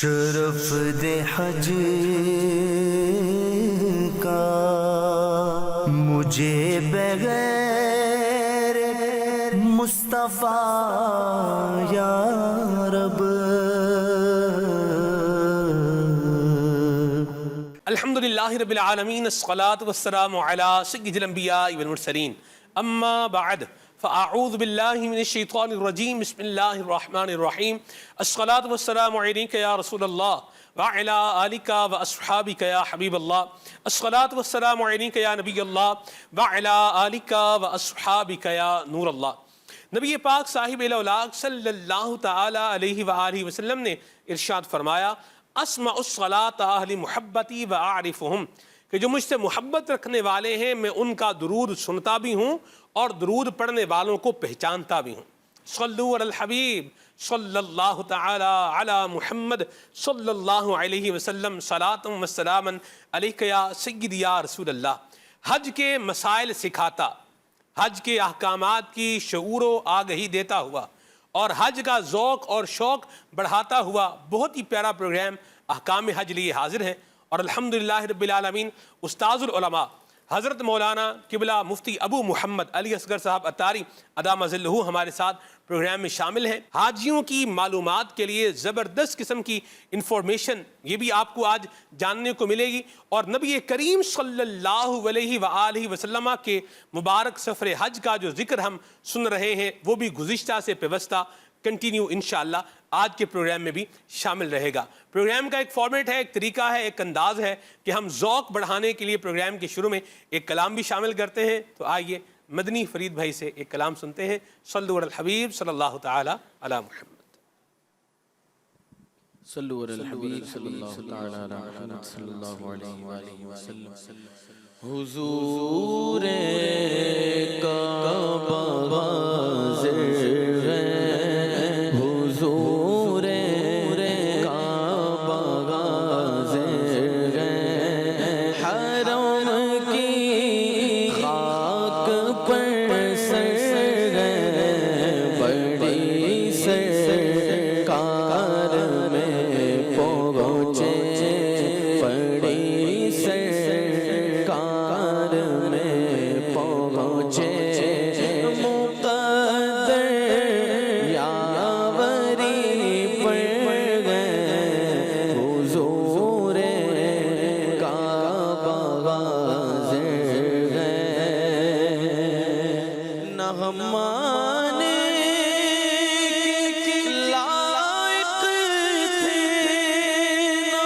شرف دے حج کا مجھے بغیر مصطفیٰ یا رب۔ الحمدللہ رب العالمین، الصلاۃ والسلام علی سید الانبیاء والمرسلین، اما بعد فاعوذ باللہ من الشیطان الرجیم، بسم اللہ الرحمن الرحیم۔ الصلاۃ والسلام علیک یا رسول اللہ وعلی آلک واصحابک یا حبیب اللہ۔ الصلاۃ والسلام علیک یا نبی اللہ وعلی آلک واصحابک یا نور اللہ۔ نبی پاک صاحب الاولاق صلی اللہ تعالی علیہ وآلہ وسلم نے ارشاد فرمایا، اسمع الصلاۃ اہل محبتی واعرفہم، کہ جو مجھ سے محبت رکھنے والے ہیں میں ان کا درود سنتا بھی ہوں اور درود پڑھنے والوں کو پہچانتا بھی ہوں۔ صلو علی الحبیب صلی اللہ تعالی علی محمد صلی اللہ علیہ وسلم، صلاۃ و سلاما علیک یا سیدی یا رسول اللہ۔ حج کے مسائل سکھاتا، حج کے احکامات کی شعور و آگہی دیتا ہوا اور حج کا ذوق اور شوق بڑھاتا ہوا بہت ہی پیارا پروگرام احکام حج لیے حاضر ہے، اور الحمدللہ رب العالمین استاذ العلماء حضرت مولانا قبلہ مفتی ابو محمد علی اصغر صاحب عطاری ادام ظلہ ہمارے ساتھ پروگرام میں شامل ہیں۔ حاجیوں کی معلومات کے لیے زبردست قسم کی انفارمیشن یہ بھی آپ کو آج جاننے کو ملے گی، اور نبی کریم صلی اللہ علیہ وآلہ وسلم کے مبارک سفر حج کا جو ذکر ہم سن رہے ہیں وہ بھی گزشتہ سے پیوستہ کنٹینیو انشاءاللہ آج کے پروگرام میں بھی شامل رہے گا۔ پروگرام کا ایک فارمیٹ ہے، ایک طریقہ ہے، ایک انداز ہے کہ ہم ذوق بڑھانے کے لیے پروگرام کے شروع میں ایک کلام بھی شامل کرتے ہیں، تو آئیے مدنی فرید بھائی سے ایک کلام سنتے ہیں۔ صلو علی الحبیب صلی اللہ تعالی علی محمد۔ صلو علی الحبیب صلی اللہ تعالی علی محمد صلی اللہ علیہ وآلہ وسلم۔ حضور کعبہ حاضر ہے، حضور کعبہ حاضر ہے، حرم کی خاک پر سر ہے، بڑی سرکار میں پہنچے، بڑی سرکار میں پہنچے، مقدر یاوری پر گئے، حضور کعبہ حاضر ہے، نہ مانے کے لائق تھے، نہ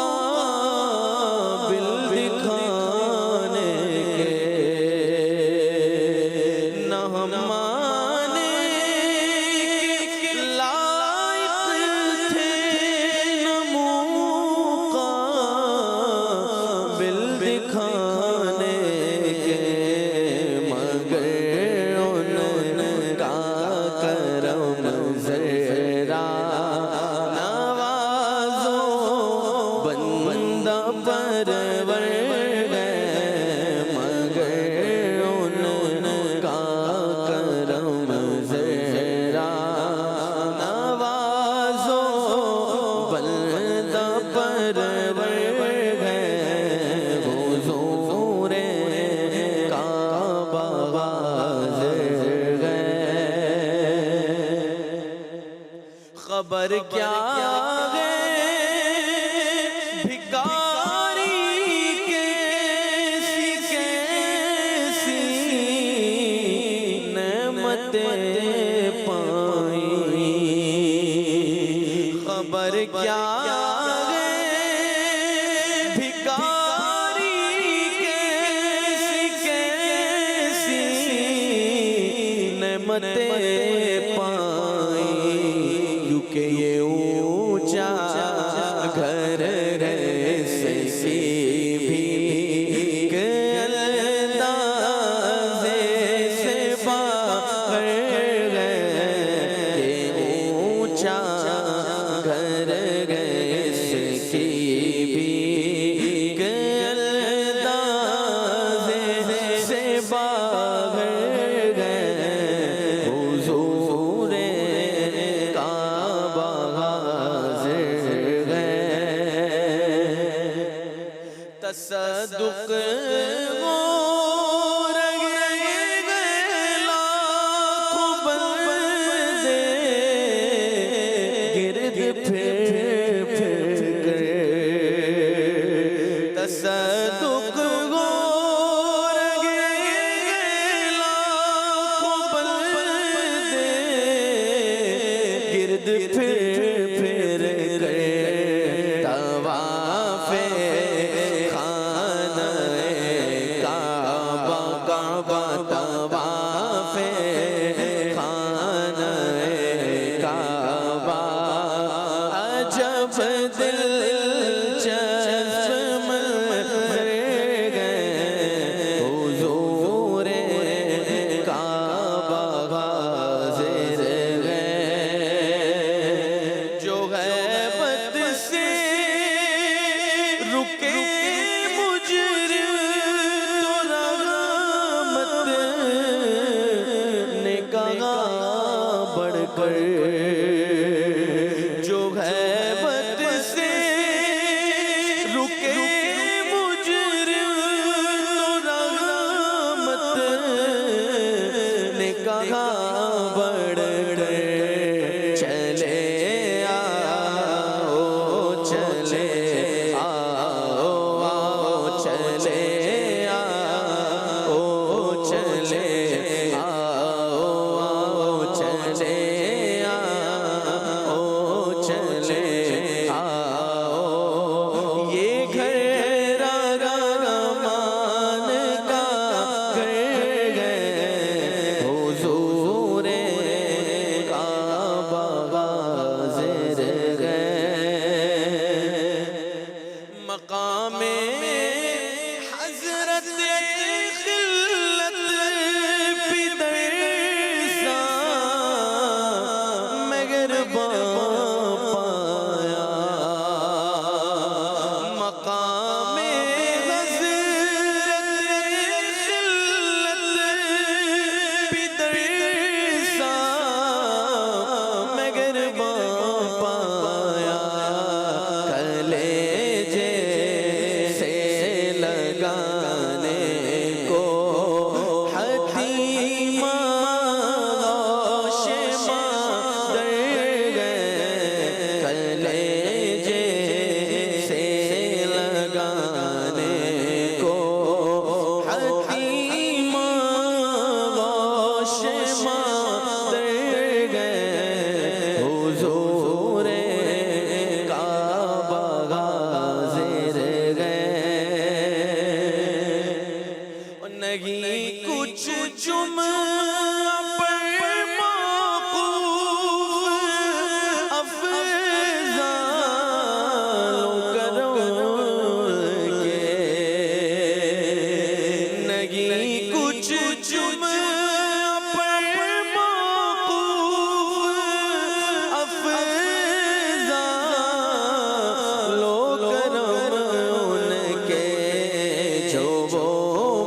مقابل دکھانے کے، نہ مانے کے لائق تھے، نہ مقابل دکھانے کے، مگر ان کا کرم ذرا نوازو بندہ پرور ہے، مگر ان کا کرم ذرا نوازو بندہ پرور ہے، حضور کعبہ حاضر ہے۔ خبر کیا ہے بھکاری کیسی کیسی نعمتیں پائیں، خبر کیا ہے بھکاری کیسی کیسی نعمتیں پائیں، کیونکہ یہ اونچا گھر ہے سسی بھی اندازے سے باہر ہے، یہ اونچا گھر ہے سسی بھی اندازے سے باہر ہے، حضور کعبہ حاضر تصدق ہو رہے گئے لاکھوں بندے گرد پھر کر تصدق ہو رہے گئے لاکھوں بندے گرد پھر کر طواف خانہ کعبہ طواف خانہ کعبہ عجب دلچسپ منظر گئے حضور کعبہ حاضر گئے جو غیبت سے رکے مجرم تو رحمت نے کہا بڑھ کر جو غیبت سے رکے مجرم تو رحمت نے کہا بڑھ کر چلے آؤ چلے آؤ چلے آؤ چلے آؤ چلے آؤ چلے آؤ یہ گھر رحمان کا گھر ہے حضور کعبہ حاضر گئے مقام حضرت خلت پدر سا مگر پایا مقام حضرت خلت پدر سا مگر پایا کلیجے سے لگانے کو حتیم غوش مادر گئے کلیجے سے لگانے کو حتیم غوش مادر گئے حضور کعبہ حاضر گئے نہیں کچھ جمعہ پر موقوف افضال کرو کے نہیں کچھ جمعہ پر موقوف افضال کرو کے جو وہ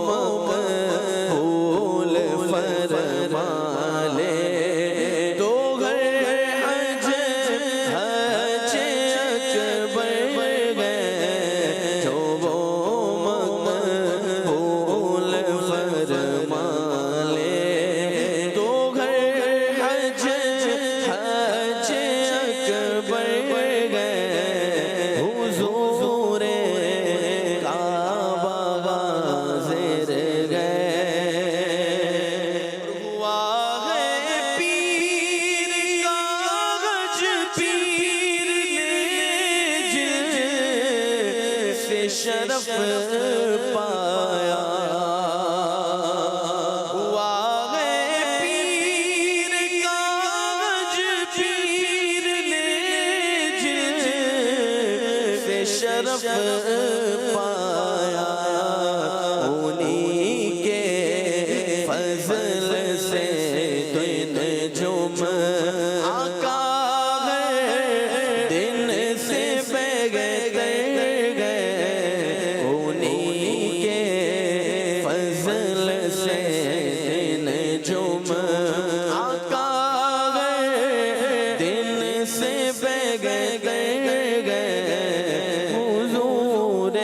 مقبول فرما لے تو گھر حج اکبر گئے جو وہ مقبول فرما لے تو گھر حج اکبر گئے حضور کعبہ حاضر گئے ہوا ہے پیر کاغذ پیر نے جس سے شرف پایا ہوا ہے پیر کاغذ پیر نے جس سے شرف پایا انہی کے فضل سے دن جمعہ کا ہے دن سے بغیر گئے انہی کے فضل سے دن جمعہ کا ہے دن سے بغیر گئے حضور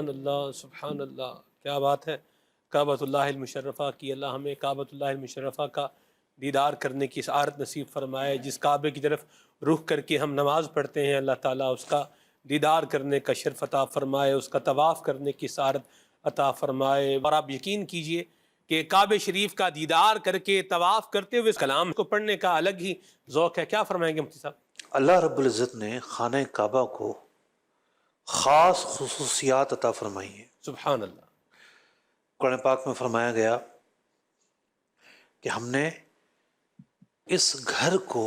سبحان اللہ سبحان اللہ، کیا بات ہے۔ کعبۃ اللہ المشرفہ کی اللہ ہمیں کعبۃ اللہ المشرفہ کا دیدار کرنے کی سعادت نصیب فرمائے۔ جس کعبے کی طرف رخ کر کے ہم نماز پڑھتے ہیں، اللہ تعالیٰ اس کا دیدار کرنے کا شرف عطا فرمائے، اس کا طواف کرنے کی سعادت عطا فرمائے۔ اور آپ یقین کیجئے کہ کعبہ شریف کا دیدار کر کے طواف کرتے ہوئے اس کلام کو پڑھنے کا الگ ہی ذوق ہے۔ کیا فرمائیں گے مفتی صاحب؟ اللہ رب العزت نے خانہ کعبہ کو خاص خصوصیات عطا فرمائی ہیں۔ سبحان اللہ۔ قرآن پاک میں فرمایا گیا کہ ہم نے اس گھر کو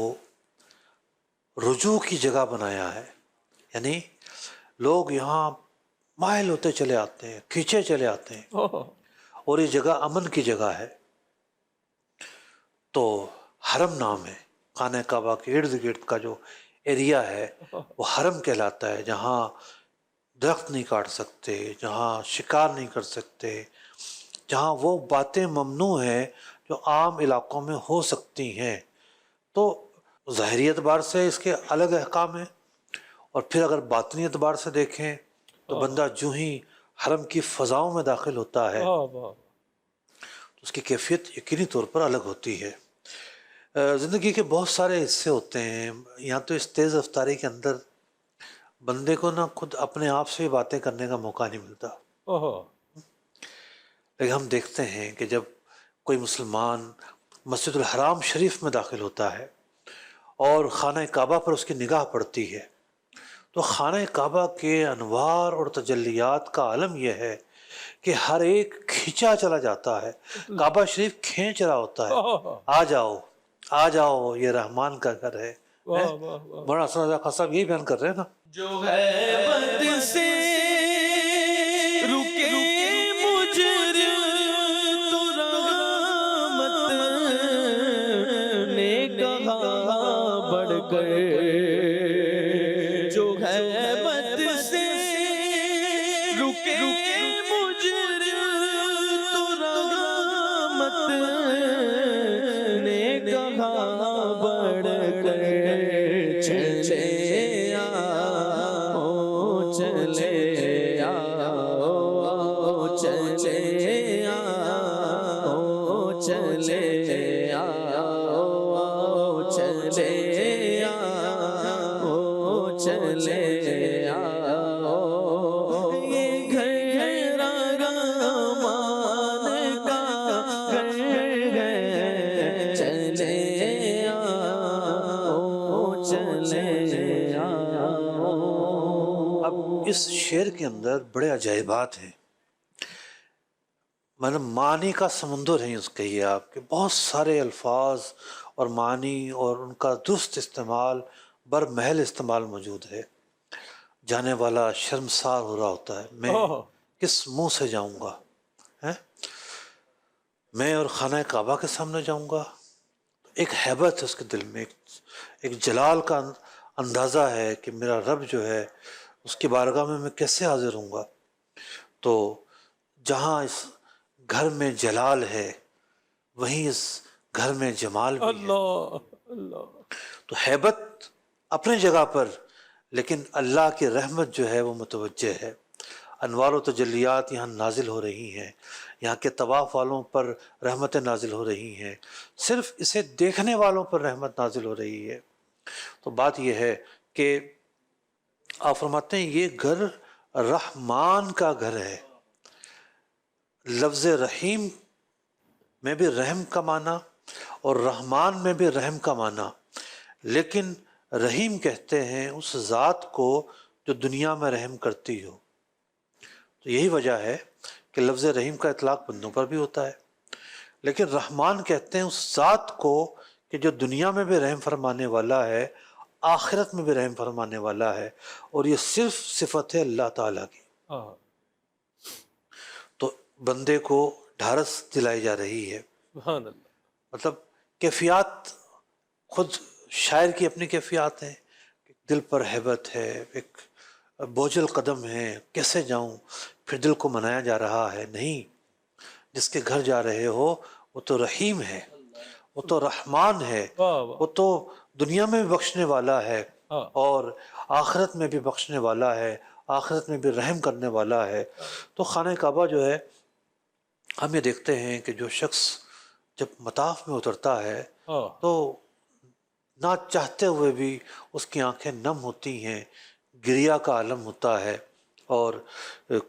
رجوع کی جگہ بنایا ہے، یعنی لوگ یہاں مائل ہوتے چلے آتے ہیں، کھینچے چلے آتے ہیں، اور یہ جگہ امن کی جگہ ہے۔ تو حرم نام ہے خانہ کعبہ کے ارد گرد کا جو ایریا ہے وہ حرم کہلاتا ہے، جہاں درخت نہیں کاٹ سکتے، جہاں شکار نہیں کر سکتے، جہاں وہ باتیں ممنوع ہیں جو عام علاقوں میں ہو سکتی ہیں۔ تو ظاہری اعتبار سے اس کے الگ احکام ہیں، اور پھر اگر باطنی اعتبار سے دیکھیں تو بندہ جو ہی حرم کی فضاؤں میں داخل ہوتا ہے اس کی کیفیت یقینی طور پر الگ ہوتی ہے۔ زندگی کے بہت سارے حصے ہوتے ہیں، یہاں تو اس تیز رفتاری کے اندر بندے کو نہ خود اپنے آپ سے باتیں کرنے کا موقع نہیں ملتا۔ لیکن ہم دیکھتے ہیں کہ جب کوئی مسلمان مسجد الحرام شریف میں داخل ہوتا ہے اور خانہ کعبہ پر اس کی نگاہ پڑتی ہے تو خانہ کعبہ کے انوار اور تجلیات کا عالم یہ ہے کہ ہر ایک کھینچا چلا جاتا ہے، کعبہ شریف کھینچ رہا ہوتا ہے، آ جاؤ آ جاؤ، یہ رحمان کا گھر ہے۔ بڑا حسن رضا خان صاحب یہی بیان کر رہے ہیں نا، جو غیبت سے رکے مجرم تو رحمت نے کہا بڑھ گئے، جو غیبت سے رکے مجرم تو رحمت نے کہا بڑھ گئے، چلے اس شعر کے اندر بڑے عجائبات ہیں، مطلب معنی کا سمندر ہے اس کے، یہ آپ کے بہت سارے الفاظ اور معنی اور ان کا درست استعمال، برمحل استعمال موجود ہے۔ جانے والا شرمسار ہو رہا ہوتا ہے، میں کس منہ سے جاؤں گا، میں اور خانہ کعبہ کے سامنے جاؤں گا۔ ایک ہیبت ہے اس کے دل میں، ایک جلال کا اندازہ ہے کہ میرا رب جو ہے اس کی بارگاہ میں کیسے حاضر ہوں گا۔ تو جہاں اس گھر میں جلال ہے وہیں اس گھر میں جمال بھی ہے۔ تو ہیبت اپنے جگہ پر، لیکن اللہ کی رحمت جو ہے وہ متوجہ ہے۔ انوار و تجلیات یہاں نازل ہو رہی ہیں، یہاں کے طواف والوں پر رحمتیں نازل ہو رہی ہیں، صرف اسے دیکھنے والوں پر رحمت نازل ہو رہی ہے۔ تو بات یہ ہے کہ آپ فرماتے ہیں یہ گھر رحمان کا گھر ہے۔ لفظ رحیم میں بھی رحم کا معنی اور رحمان میں بھی رحم کا معنی، لیکن رحیم کہتے ہیں اس ذات کو جو دنیا میں رحم کرتی ہو۔ تو یہی وجہ ہے کہ لفظ رحیم کا اطلاق بندوں پر بھی ہوتا ہے، لیکن رحمان کہتے ہیں اس ذات کو کہ جو دنیا میں بھی رحم فرمانے والا ہے، آخرت میں بھی رحم فرمانے والا ہے، اور یہ صرف صفت ہے اللہ تعالیٰ کی۔ تو بندے کو ڈھارس دلائی جا رہی ہے، سبحان اللہ۔ مطلب کیفیات، خود شاعر کی اپنی کیفیات ہیں، دل پر ہیبت ہے، ایک بوجھل قدم ہے، کیسے جاؤں، پھر دل کو منایا جا رہا ہے، نہیں، جس کے گھر جا رہے ہو وہ تو رحیم ہے، وہ تو رحمان ہے، وہ تو دنیا میں بھی بخشنے والا ہے اور آخرت میں بھی بخشنے والا ہے، آخرت میں بھی رحم کرنے والا ہے۔ تو خانہ کعبہ جو ہے، ہم یہ دیکھتے ہیں کہ جو شخص جب مطاف میں اترتا ہے تو نہ چاہتے ہوئے بھی اس کی آنکھیں نم ہوتی ہیں، گریا کا عالم ہوتا ہے، اور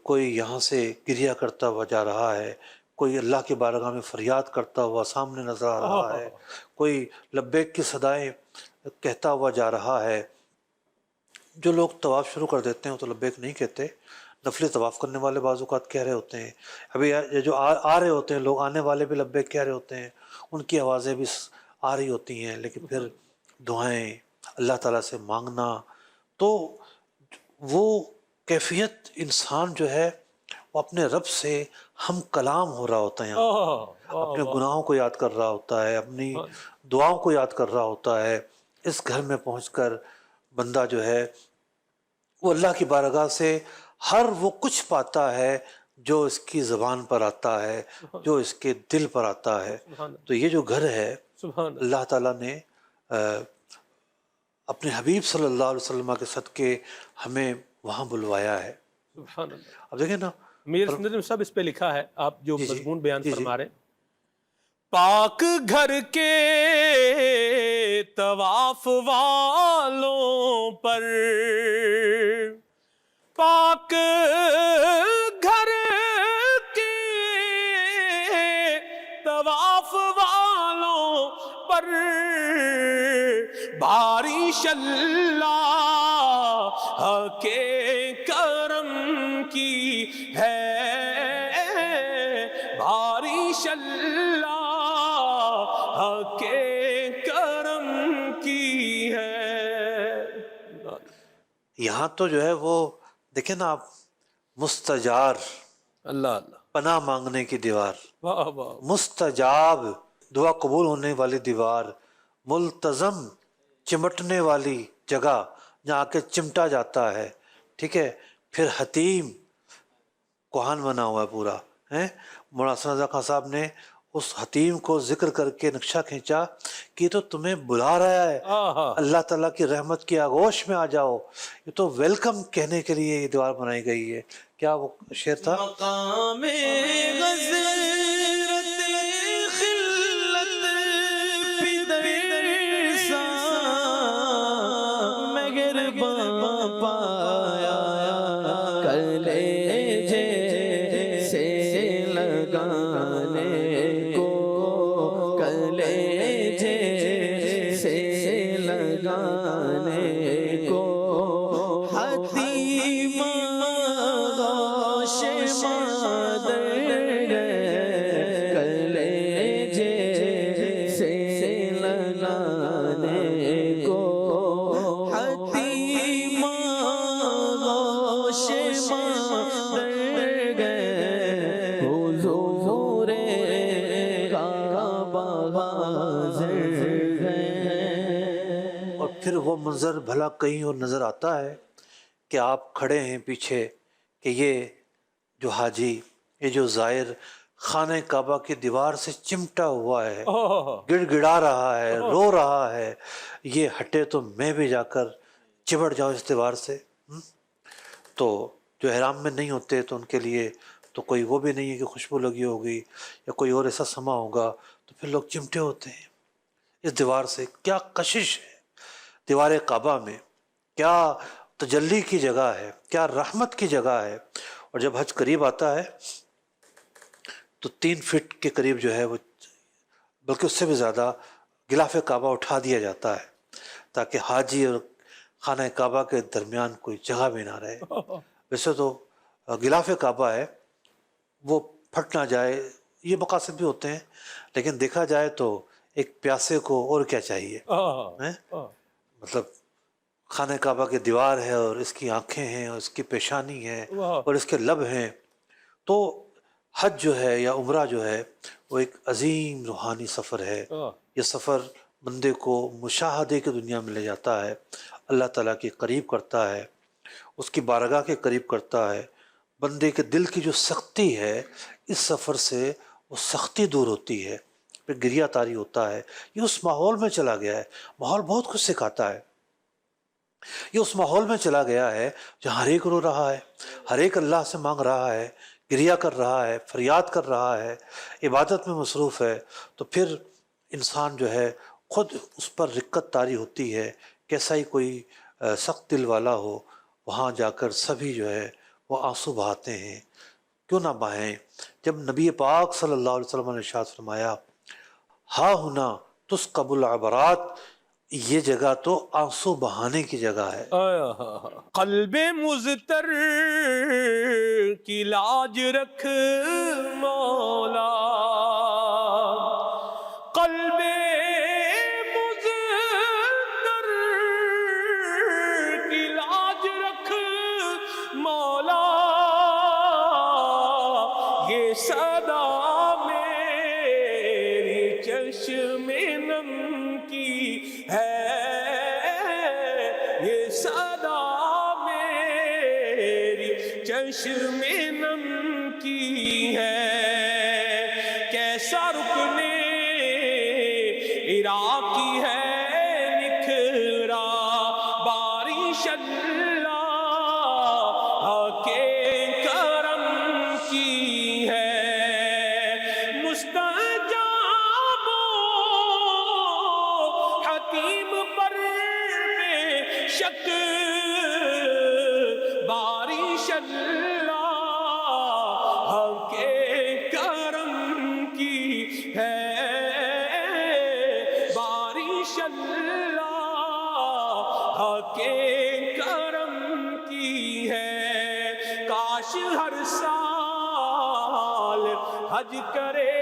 کوئی یہاں سے گریا کرتا ہوا جا رہا ہے، کوئی اللہ کی بارگاہ میں فریاد کرتا ہوا سامنے نظر آ رہا ہے، کوئی لبیک کی صدائیں کہتا ہوا جا رہا ہے۔ جو لوگ طواف شروع کر دیتے ہیں تو لبیک نہیں کہتے، نفلی طواف کرنے والے بعض اوقات کہہ رہے ہوتے ہیں، ابھی یہ جو آ رہے ہوتے ہیں لوگ، آنے والے بھی لبیک کہہ رہے ہوتے ہیں، ان کی آوازیں بھی آ رہی ہوتی ہیں، لیکن پھر دعائیں اللہ تعالیٰ سے مانگنا، تو وہ کیفیت انسان جو ہے وہ اپنے رب سے ہم کلام ہو رہا ہوتا ہے، اپنے گناہوں کو یاد کر رہا ہوتا ہے، اپنی دعاؤں کو یاد کر رہا ہوتا ہے۔ اس گھر میں پہنچ کر بندہ جو ہے وہ اللہ کی بارگاہ سے ہر وہ کچھ پاتا ہے جو اس کی زبان پر آتا ہے، جو اس کے دل پر آتا ہے۔ تو یہ جو گھر ہے اللہ تعالیٰ نے اپنے حبیب صلی اللہ علیہ وسلم کے صدقے ہمیں وہاں بلوایا ہے۔ سبحان اللہ۔ اب دیکھیں نا، میرے سندر میں سب اس پہ لکھا ہے، آپ جو جی جی، مضمون بیان جی جی۔ فرما رہے ہیں، پاک گھر کے طواف والوں پر، پاک گھر کے طواف والوں پر بارش اللہ کے کرم کی ہے، بارش اللہ کے کرم کی ہے۔ یہاں تو جو ہے وہ دیکھیں نا آپ، مستجار، اللہ اللہ، پناہ مانگنے کی دیوار، واہ واہ، مستجاب، دعا قبول ہونے والی دیوار، ملتزم، چمٹنے والی جگہ جہاں آ کے چمٹا جاتا ہے، ٹھیک ہے۔ پھر حتیم، کوہان بنا ہوا ہے پورا ہے۔ مولانا حسن رضا خان صاحب نے اس حتیم کو ذکر کر کے نقشہ کھینچا کہ تو تمہیں بلا رہا ہے، اللہ تعالیٰ کی رحمت کی آغوش میں آ جاؤ، یہ تو ویلکم کہنے کے لیے یہ دیوار بنائی گئی ہے۔ کیا وہ شعر تھا؟ مقام غزرت خلت پدر سا مہرباں پایا، کلیجے سے لگانے کو، کلیجے سے لگانے کو، حتیم غوش مادر کلیجے سے لگانے کو، حتیم غوش مادر حضور کعبہ حاضر ہے۔ اور پھر وہ منظر بھلا کہیں اور نظر آتا ہے کہ آپ کھڑے ہیں پیچھے، کہ یہ جو حاجی، یہ جو زائر خانہ کعبہ کی دیوار سے چمٹا ہوا ہے، گڑ گڑا رہا ہے، رو رہا ہے، یہ ہٹے تو میں بھی جا کر چمٹ جاؤں اس دیوار سے۔ تو جو احرام میں نہیں ہوتے تو ان کے لیے تو کوئی وہ بھی نہیں ہے کہ خوشبو لگی ہوگی یا کوئی اور ایسا سما ہوگا، تو پھر لوگ چمٹے ہوتے ہیں اس دیوار سے۔ کیا کشش ہے دیوار کعبہ میں، کیا تجلی کی جگہ ہے، کیا رحمت کی جگہ ہے۔ اور جب حج قریب آتا ہے تو 3 فٹ کے قریب جو ہے وہ، بلکہ اس سے بھی زیادہ، غلاف کعبہ اٹھا دیا جاتا ہے تاکہ حاجی اور خانہ کعبہ کے درمیان کوئی جگہ بھی نہ رہے۔ ویسے تو غلاف کعبہ ہے وہ پھٹ نہ جائے، یہ مقاصد بھی ہوتے ہیں، لیکن دیکھا جائے تو ایک پیاسے کو اور کیا چاہیے، مطلب خانہ کعبہ کی دیوار ہے اور اس کی آنکھیں ہیں اور اس کی پیشانی ہے اور اس کے لب ہیں۔ تو حج جو ہے یا عمرہ جو ہے وہ ایک عظیم روحانی سفر ہے۔ یہ سفر بندے کو مشاہدے کی دنیا میں لے جاتا ہے، اللہ تعالیٰ کے قریب کرتا ہے، اس کی بارگاہ کے قریب کرتا ہے۔ بندے کے دل کی جو سختی ہے، اس سفر سے وہ سختی دور ہوتی ہے، پھر گریہ تاری ہوتا ہے۔ یہ اس ماحول میں چلا گیا ہے، ماحول بہت کچھ سکھاتا ہے۔ یہ اس ماحول میں چلا گیا ہے جہاں ہر ایک رو رہا ہے، ہر ایک اللہ سے مانگ رہا ہے، گریہ کر رہا ہے، فریاد کر رہا ہے، عبادت میں مصروف ہے، تو پھر انسان جو ہے خود اس پر رقت طاری ہوتی ہے۔ کیسا ہی کوئی سخت دل والا ہو، وہاں جا کر سبھی جو ہے وہ آنسو بہاتے ہیں، کیوں نہ بہائیں؟ جب نبی پاک صلی اللہ علیہ وسلم نے ارشاد فرمایا ہا ہنا تسکب العبرات، یہ جگہ تو آنسو بہانے کی جگہ ہے۔ قلب مضطر کی لاج رکھ مولا، قلب مضطر کی لاج رکھ مولا، یہ صدا میری چشم نم کی ہے، یہ صدا میری چشم نم کی ہے، کیسا رکنے عراقی ہے نکھرا بارش اللہ کے کرم کی ہے، مستجاب حکیم پر بے شک بارش اللہ کے کرم کی ہے، بارش اللہ کے کرم کی ہے، کاش ہر سال حج کرے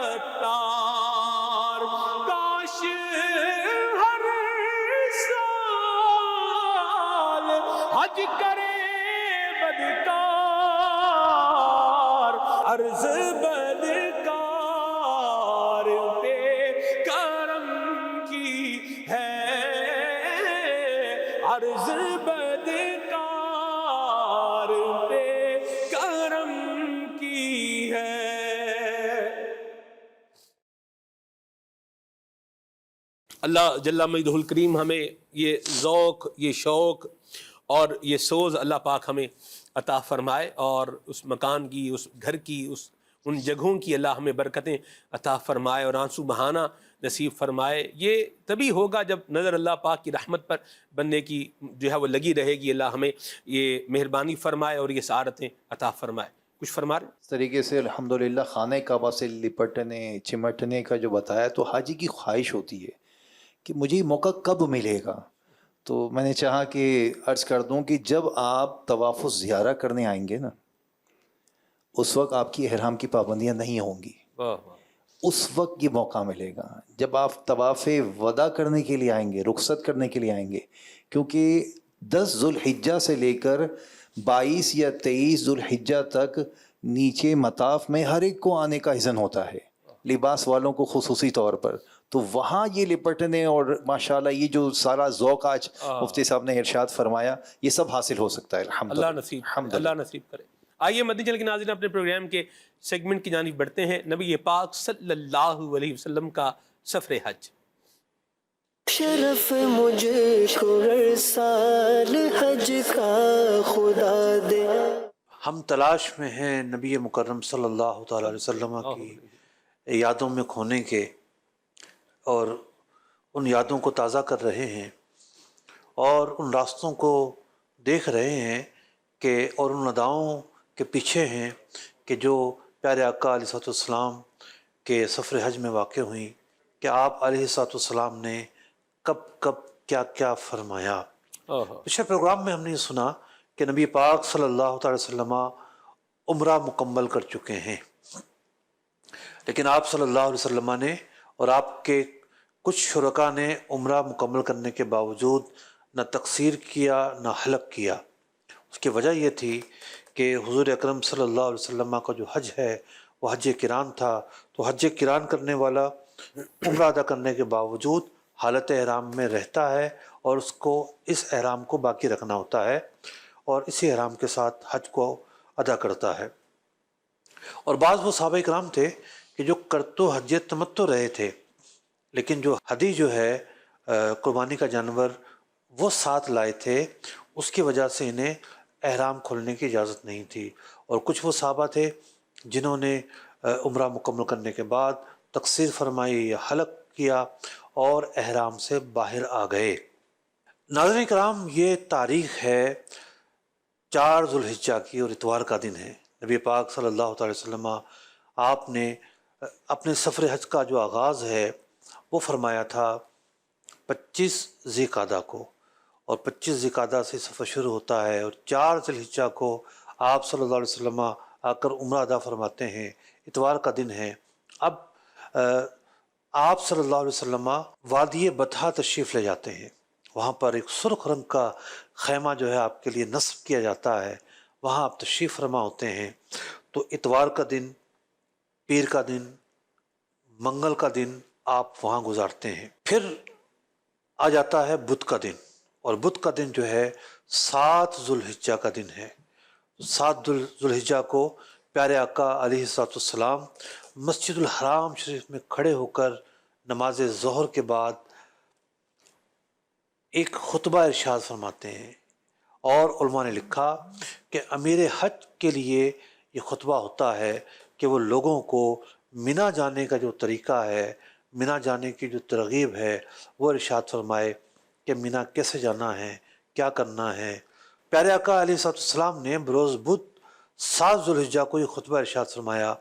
عطار، کاش ہر سال حج کرے بدکار، عرض بدکار پہ کرم کی ہے، عرض بدکار پہ کرم کی ہے۔ اللہ جل مجدہ الکریم ہمیں یہ ذوق، یہ شوق اور یہ سوز اللہ پاک ہمیں عطا فرمائے، اور اس مکان کی، اس گھر کی، ان جگہوں کی اللہ ہمیں برکتیں عطا فرمائے اور آنسو بہانا نصیب فرمائے۔ یہ تبھی ہوگا جب نظر اللہ پاک کی رحمت پر بندے کی جو ہے وہ لگی رہے گی۔ اللہ ہمیں یہ مہربانی فرمائے اور یہ سعادتیں عطا فرمائے۔ کچھ فرما رہے ہیں؟ اس طریقے سے الحمدللہ خانہ کعبہ سے لپٹنے چمٹنے کا جو بتایا، تو حاجی کی خواہش ہوتی ہے کہ مجھے یہ موقع کب ملے گا۔ تو میں نے چاہا کہ عرض کر دوں کہ جب آپ طواف زیارہ کرنے آئیں گے نا، اس وقت آپ کی احرام کی پابندیاں نہیں ہوں گی، اس وقت یہ موقع ملے گا۔ جب آپ طواف وداع کرنے کے لیے آئیں گے، رخصت کرنے کے لیے آئیں گے، کیونکہ 10 ذوالحجہ سے لے کر 22 یا 23 ذوالحجہ تک نیچے مطاف میں ہر ایک کو آنے کا اذن ہوتا ہے، لباس والوں کو خصوصی طور پر۔ تو وہاں یہ لپٹنے اور ماشاءاللہ یہ جو سارا ذوق آج مفتی صاحب نے ارشاد فرمایا، یہ سب حاصل ہو سکتا ہے الحمدللہ۔ اللہ نصیب کرے۔ آئیے مدنی چینل کے ناظرین، اپنے پروگرام کے سیگمنٹ کی جانب بڑھتے ہیں۔ نبی پاک صلی اللہ علیہ وسلم کا سفر حج۔ شرف مجھے کو ہر سال حج کا خدا دے۔ ہم تلاش میں ہیں نبی مکرم صلی اللہ تعالیٰ علیہ وسلم کی یادوں میں کھونے کے، اور ان یادوں کو تازہ کر رہے ہیں، اور ان راستوں کو دیکھ رہے ہیں کہ اور ان اداؤں کے پیچھے ہیں کہ جو پیارے آقا علیہ السلام کے سفر حج میں واقع ہوئیں، کہ آپ علیہ السلام نے کب کب کیا کیا فرمایا۔ پچھلے پروگرام میں ہم نے یہ سنا کہ نبی پاک صلی اللہ تعالی وسلم عمرہ مکمل کر چکے ہیں، لیکن آپ صلی اللہ علیہ وسلم نے اور آپ کے کچھ شرکاء نے عمرہ مکمل کرنے کے باوجود نہ تقصیر کیا نہ حلق کیا۔ اس کی وجہ یہ تھی کہ حضور اکرم صلی اللہ علیہ وسلم کا جو حج ہے وہ حج قران تھا، تو حج قران کرنے والا عمرہ ادا کرنے کے باوجود حالت احرام میں رہتا ہے، اور اس کو اس احرام کو باقی رکھنا ہوتا ہے، اور اسی احرام کے ساتھ حج کو ادا کرتا ہے۔ اور بعض وہ صحابہ کرام تھے کہ جو کرتو حج تمتع رہے تھے، لیکن جو ہدی جو ہے قربانی کا جانور وہ ساتھ لائے تھے، اس کی وجہ سے انہیں احرام کھولنے کی اجازت نہیں تھی۔ اور کچھ وہ صحابہ تھے جنہوں نے عمرہ مکمل کرنے کے بعد تقصیر فرمائی یا حلق کیا اور احرام سے باہر آ گئے۔ ناظرین کرام، یہ تاریخ ہے 4 ذو الحجہ کی اور اتوار کا دن ہے۔ نبی پاک صلی اللہ تعالی وسلم آپ نے اپنے سفر حج کا جو آغاز ہے وہ فرمایا تھا 25 ذی القعدہ کو، اور 25 ذی القعدہ سے سفر شروع ہوتا ہے، اور 4 ذی الحجہ کو آپ صلی اللہ علیہ وسلم آ کر عمرہ ادا فرماتے ہیں، اتوار کا دن ہے۔ اب آپ صلی اللہ علیہ وسلم وادی بطحا تشریف لے جاتے ہیں، وہاں پر ایک سرخ رنگ کا خیمہ جو ہے آپ کے لیے نصب کیا جاتا ہے، وہاں آپ تشریف فرما ہوتے ہیں۔ تو اتوار کا دن، پیر کا دن، منگل کا دن آپ وہاں گزارتے ہیں۔ پھر آ جاتا ہے بدھ کا دن، اور بدھ کا دن جو ہے 7 ذو الحجہ کا دن ہے۔ 7 ذو الحجہ کو پیارے آقا علیہ السلام مسجد الحرام شریف میں کھڑے ہو کر نماز ظہر کے بعد ایک خطبہ ارشاد فرماتے ہیں، اور علماء نے لکھا کہ امیر حج کے لیے یہ خطبہ ہوتا ہے کہ وہ لوگوں کو مینا جانے کا جو طریقہ ہے، مینا جانے کی جو ترغیب ہے، وہ ارشاد فرمائے کہ مینا کیسے جانا ہے، کیا کرنا ہے۔ پیارے آقا علیہ السلام نے بروز بدھ 7 ذو الحجہ کو یہ خطبہ ارشاد فرمایا،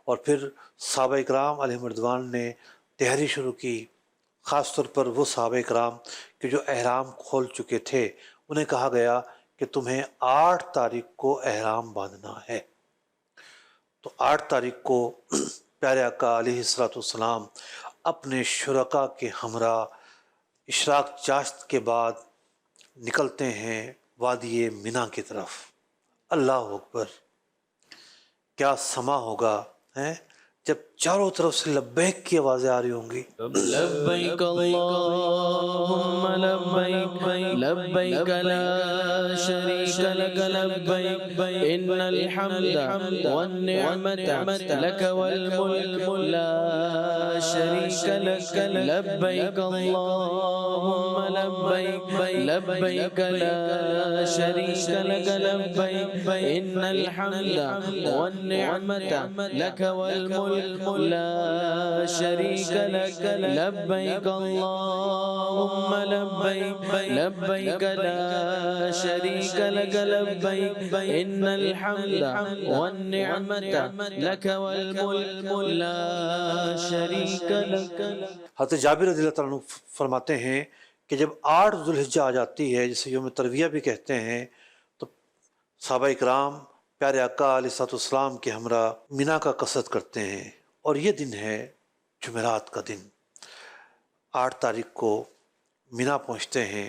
اور پھر صحابہ اکرام علیہم رضوان نے تحری شروع کی۔ خاص طور پر وہ صحابہ اکرام کہ جو احرام کھول چکے تھے، انہیں کہا گیا کہ تمہیں 8 تاریخ کو احرام باندھنا ہے۔ تو 8 تاریخ کو پیارے آقا علیہ السلام اپنے شرکاء کے ہمراہ اشراق چاشت کے بعد نکلتے ہیں وادی مینا کی طرف۔ اللہ اکبر، کیا سما ہوگا جب چاروں طرف سے لبیک کی آوازیں آ رہی ہوں گی۔ لبیک اللہم لبیک لبیک لا شریک لک لبیک ان الحمد والنعمت لک والملک لا شریک لک لبیک اللہم لبیک لبیک لا شریک لک لبیک ان الحمد والنعمت لک والملک لا شریک لک لبیک اللہم لبیک لبیک لا شریک لک لبیک ان الحمد والنعمت لک والملک لا شریک لک۔ حضرت جابر رضی اللہ تعالیٰ عنہ فرماتے ہیں کہ جب 8 ذو الحجہ آ جاتی ہے، جسے یوم ترویہ بھی کہتے ہیں، تو صحابہ اکرام پیارے آقا علیہ السلام کے ہمراہ مینا کا قصد کرتے ہیں، اور یہ دن ہے جمعرات کا دن۔ 8 تاریخ کو مینا پہنچتے ہیں۔